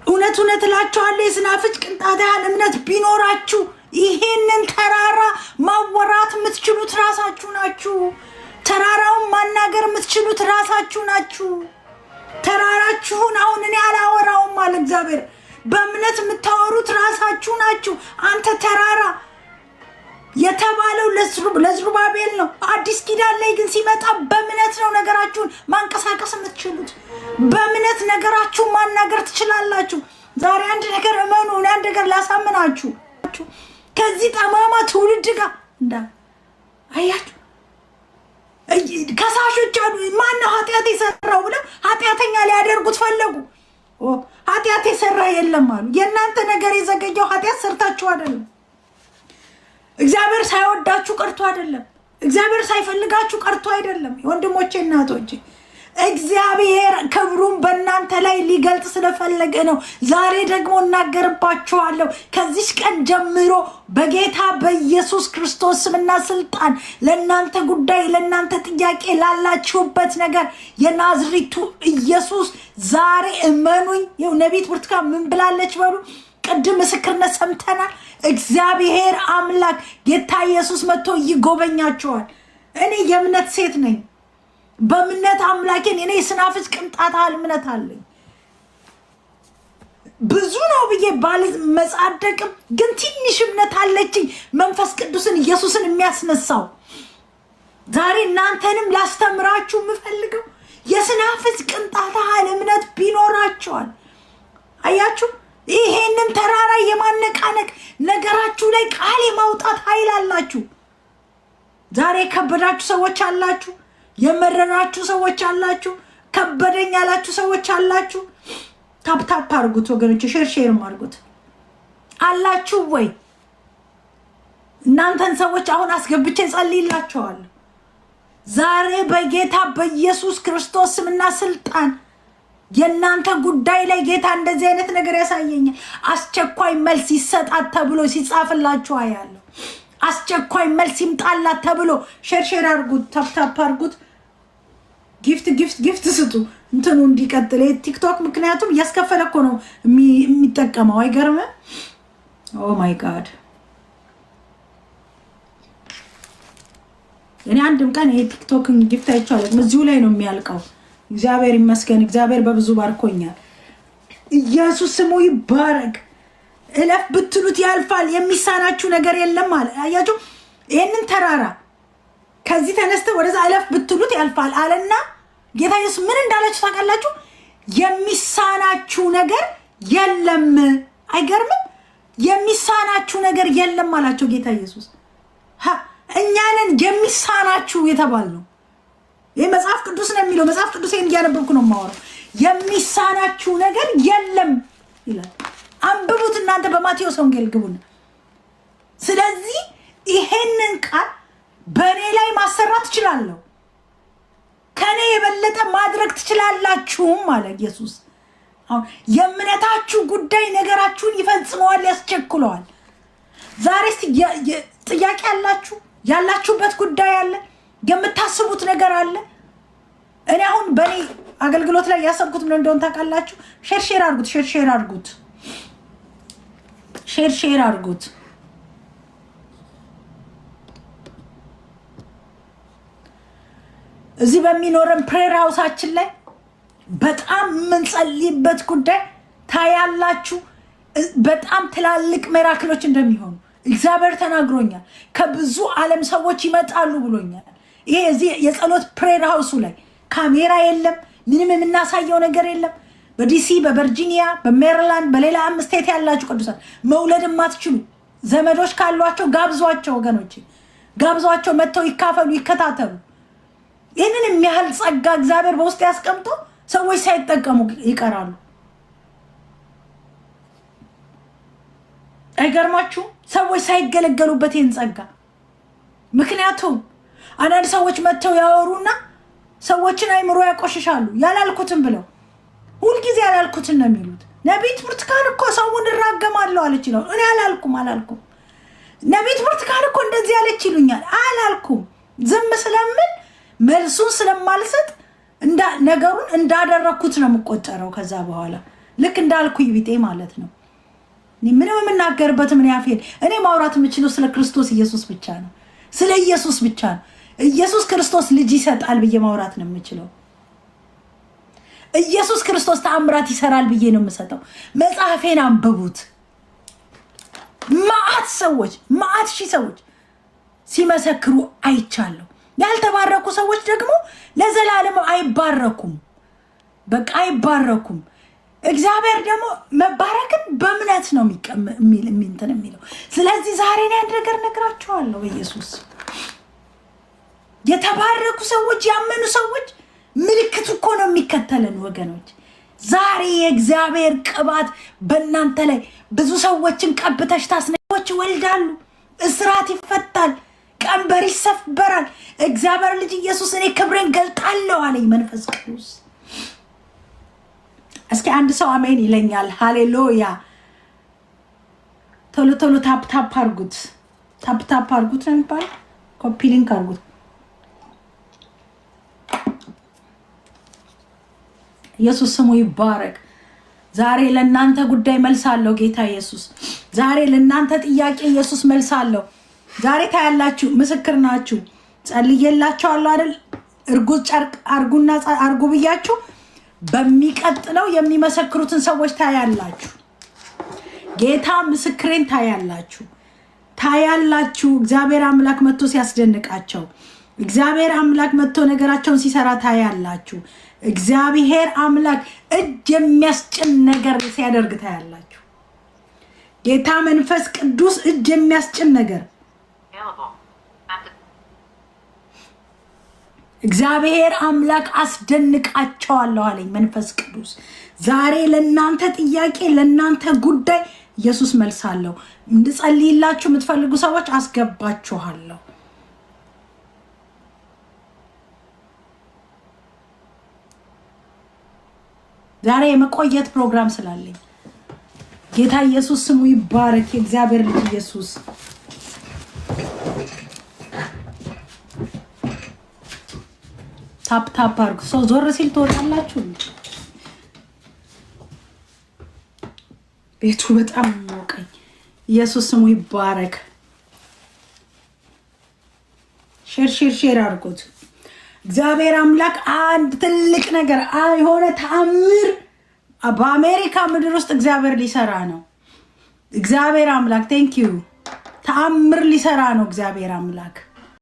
እውነት እውነት እላችኋለሁ የስናፍጭ ቅንጣት ያህል እምነት ቢኖራችሁ ይሄንን ተራራ ማወራት የምትችሉት ራሳችሁ ናችሁ። ተራራውን ማናገር የምትችሉት ራሳችሁ ናችሁ። ተራራችሁን አሁን እኔ አላወራውም አለ እግዚአብሔር። በእምነት የምታወሩት ራሳችሁ ናችሁ። አንተ ተራራ የተባለው ለዝሩባቤል ነው። አዲስ ኪዳን ላይ ግን ሲመጣ በእምነት ነው ነገራችሁን ማንቀሳቀስ የምትችሉት። በእምነት ነገራችሁን ማናገር ትችላላችሁ። ዛሬ አንድ ነገር እመኑ፣ አንድ ነገር ላሳምናችሁ። ከዚህ ጠማማ ትውልድ ጋር አያችሁ ከሳሾች አሉ። ማነው ኃጢአት የሰራው ብለው ኃጢአተኛ ሊያደርጉት ፈለጉ። ኃጢአት የሰራ የለም አሉ። የእናንተ ነገር የዘገየው ኃጢአት ሰርታችሁ አይደለም። እግዚአብሔር ሳይወዳችሁ ቀርቶ አይደለም። እግዚአብሔር ሳይፈልጋችሁ ቀርቶ አይደለም። ወንድሞቼ እናቶቼ፣ እግዚአብሔር ክብሩን በእናንተ ላይ ሊገልጽ ስለፈለገ ነው። ዛሬ ደግሞ እናገርባችኋለሁ። ከዚህ ቀን ጀምሮ በጌታ በኢየሱስ ክርስቶስ ስምና ስልጣን ለእናንተ ጉዳይ፣ ለእናንተ ጥያቄ ላላችሁበት ነገር የናዝሪቱ ኢየሱስ ዛሬ እመኑኝ። ይኸው ነቢይት ብርቱካን ምን ብላለች በሉ። ቅድም ምስክርነት ሰምተናል። እግዚአብሔር አምላክ ጌታ ኢየሱስ መጥቶ ይጎበኛችኋል። እኔ የእምነት ሴት ነኝ። በእምነት አምላኬን እኔ ስናፍጭ ቅንጣት ያህል እምነት አለኝ። ብዙ ነው ብዬ ባልመጻደቅም ግን ትንሽ እምነት አለችኝ። መንፈስ ቅዱስን ኢየሱስን የሚያስነሳው ዛሬ እናንተንም ላስተምራችሁ የምፈልገው የስናፍጭ ቅንጣት ያህል እምነት ቢኖራችኋል። አያችሁ ይሄንን ተራራ የማነቃነቅ ነገራችሁ ላይ ቃል የማውጣት ኃይል አላችሁ። ዛሬ ከበዳችሁ ሰዎች አላችሁ። የመረራችሁ ሰዎች አላችሁ። ከበደኝ ያላችሁ ሰዎች አላችሁ። ታፕታፕ አድርጉት ወገኖች፣ ሼርም አድርጉት። አላችሁ ወይ? እናንተን ሰዎች አሁን አስገብቼ ጸልይላችኋለሁ። ዛሬ በጌታ በኢየሱስ ክርስቶስ ስምና ስልጣን የእናንተ ጉዳይ ላይ ጌታ እንደዚህ አይነት ነገር ያሳየኛል። አስቸኳይ መልስ ይሰጣት ተብሎ ሲጻፍላችሁ አያለሁ። አስቸኳይ መልስ ይምጣላት ተብሎ ሼር አድርጉት፣ ታፕታፕ አድርጉት። ጊፍት ስጡ እንትኑ እንዲቀጥል ቲክቶክ። ምክንያቱም እያስከፈለ እኮ ነው የሚጠቀመው። አይገርምም? ኦ ማይ ጋድ። እኔ አንድም ቀን ይሄ ቲክቶክን ጊፍት አይቻልም። እዚሁ ላይ ነው የሚያልቀው። እግዚአብሔር ይመስገን። እግዚአብሔር በብዙ ባርኮኛል። ኢየሱስ ስሙ ይባረክ። እለፍ ብትሉት ያልፋል፣ የሚሳናችሁ ነገር የለም አለ። አያችሁ ይሄንን ተራራ ከዚህ ተነስተ ወደዛ እለፍ ብትሉት ያልፋል አለና ጌታ ኢየሱስ ምን እንዳላችሁ ታውቃላችሁ? የሚሳናችሁ ነገር የለም። አይገርምም? የሚሳናችሁ ነገር የለም አላቸው ጌታ ኢየሱስ። እኛንን የሚሳናችሁ የተባልነው ይህ መጽሐፍ ቅዱስ ነው የሚለው። መጽሐፍ ቅዱስ እያነበብኩ ነው የማወራው። የሚሳናችሁ ነገር የለም ይላል። አንብቡት እናንተ በማቴዎስ ወንጌል ግቡና። ስለዚህ ይሄንን ቃል በእኔ ላይ ማሰራት ትችላለሁ፣ ከኔ የበለጠ ማድረግ ትችላላችሁም አለ ኢየሱስ። አሁን የእምነታችሁ ጉዳይ ነገራችሁን ይፈጽመዋል፣ ያስቸኩለዋል። ዛሬ ጥያቄ አላችሁ፣ ያላችሁበት ጉዳይ አለ፣ የምታስቡት ነገር አለ። እኔ አሁን በእኔ አገልግሎት ላይ ያሰብኩት ምን እንደሆነ ታውቃላችሁ? ሼር አድርጉት፣ ሼር አድርጉት፣ ሼር አድርጉት። እዚህ በሚኖረን ፕሬየር ሃውሳችን ላይ በጣም የምንጸልይበት ጉዳይ ታያላችሁ። በጣም ትላልቅ ሚራክሎች እንደሚሆኑ እግዚአብሔር ተናግሮኛል። ከብዙ ዓለም ሰዎች ይመጣሉ ብሎኛል። ይሄ እዚህ የጸሎት ፕሬየር ሃውሱ ላይ ካሜራ የለም፣ ምንም የምናሳየው ነገር የለም። በዲሲ፣ በቨርጂኒያ፣ በሜሪላንድ፣ በሌላ ስቴት ያላችሁ ቅዱሳን መውለድ የማትችሉ ዘመዶች ካሏቸው ጋብዟቸው፣ ወገኖች ጋብዟቸው፣ መጥተው ይካፈሉ፣ ይከታተሉ። ይህንን የሚያህል ጸጋ እግዚአብሔር በውስጥ ያስቀምጦ ሰዎች ሳይጠቀሙ ይቀራሉ። አይገርማችሁ? ሰዎች ሳይገለገሉበት ይህን ጸጋ። ምክንያቱም አንዳንድ ሰዎች መጥተው ያወሩና ሰዎችን አይምሮ ያቆሽሻሉ። ያላልኩትን ብለው ሁልጊዜ ያላልኩትን ነው የሚሉት። ነቢት ብርቱካን እኮ ሰውን እራገማለሁ አለች ነው። እኔ አላልኩም። ነቢት ብርቱካን እኮ እንደዚህ ያለች ይሉኛል። አላልኩም። ዝም ስለምን መልሱን ስለማልሰጥ ነገሩን እንዳደረኩት ነው የምቆጠረው። ከዛ በኋላ ልክ እንዳልኩኝ ቢጤ ማለት ነው። ምንም የምናገርበት ምን ያፌል እኔ ማውራት የምችለው ስለ ክርስቶስ ኢየሱስ ብቻ ነው። ስለ ኢየሱስ ብቻ ነው። ኢየሱስ ክርስቶስ ልጅ ይሰጣል ብዬ ማውራት ነው የምችለው። ኢየሱስ ክርስቶስ ተአምራት ይሰራል ብዬ ነው የምሰጠው። መጽሐፌን አንብቡት። ማአት ሺህ ሰዎች ሲመሰክሩ አይቻለሁ። ያልተባረኩ ሰዎች ደግሞ ለዘላለም አይባረኩም። በቃ አይባረኩም። እግዚአብሔር ደግሞ መባረክን በእምነት ነው የሚለው። ስለዚህ ዛሬ ነው አንድ ነገር ነግራቸዋለሁ። በኢየሱስ የተባረኩ ሰዎች ያመኑ ሰዎች ምልክት እኮ ነው የሚከተለን ወገኖች። ዛሬ የእግዚአብሔር ቅባት በእናንተ ላይ ብዙ ሰዎችን ቀብተሽ ታስነዎች ይወልዳሉ። እስራት ይፈታል። ቀንበር ይሰበራል። እግዚአብሔር ልጅ ኢየሱስ እኔ ክብሬን ገልጣለሁ አለኝ መንፈስ ቅዱስ። እስኪ አንድ ሰው አሜን ይለኛል። ሃሌሉያ። ቶሎ ቶሎ ታፕ አርጉት። ታፕ አርጉት ነው የሚባለው። ኮፒ ሊንክ አርጉት። ኢየሱስ ስሙ ይባረክ። ዛሬ ለእናንተ ጉዳይ መልሳለሁ ጌታ ኢየሱስ። ዛሬ ለእናንተ ጥያቄ ኢየሱስ መልሳለሁ። ዛሬ ታያላችሁ። ምስክር ናችሁ። ጸልዬላችኋለሁ አይደል? እርጉዝ ጨርቅ አርጉና አርጉ ብያችሁ በሚቀጥለው የሚመሰክሩትን ሰዎች ታያላችሁ። ጌታ ምስክሬን ታያላችሁ። እግዚአብሔር አምላክ መጥቶ ሲያስደንቃቸው፣ እግዚአብሔር አምላክ መጥቶ ነገራቸውን ሲሰራ ታያላችሁ። እግዚአብሔር አምላክ እጅ የሚያስጭን ነገር ሲያደርግ ታያላችሁ። ጌታ መንፈስ ቅዱስ እጅ የሚያስጭን ነገር እግዚአብሔር አምላክ አስደንቃቸዋለሁ አለኝ መንፈስ ቅዱስ። ዛሬ ለእናንተ ጥያቄ ለእናንተ ጉዳይ ኢየሱስ መልሳለሁ። እንድጸልይላችሁ የምትፈልጉ ሰዎች አስገባችኋለሁ። ዛሬ የመቆየት ፕሮግራም ስላለኝ ጌታ ኢየሱስ ስሙ ይባረክ። የእግዚአብሔር ልጅ ኢየሱስ ታፕ አርጉ። ሰው ዞር ሲል ትወጣላችሁ። ቤቱ በጣም ሞቀኝ። ኢየሱስ ስሙ ይባረክ። ሼር አርጉት። እግዚአብሔር አምላክ አንድ ትልቅ ነገር የሆነ ተአምር በአሜሪካ ምድር ውስጥ እግዚአብሔር ሊሰራ ነው። እግዚአብሔር አምላክ ቴንክ ዩ። ተአምር ሊሰራ ነው እግዚአብሔር አምላክ።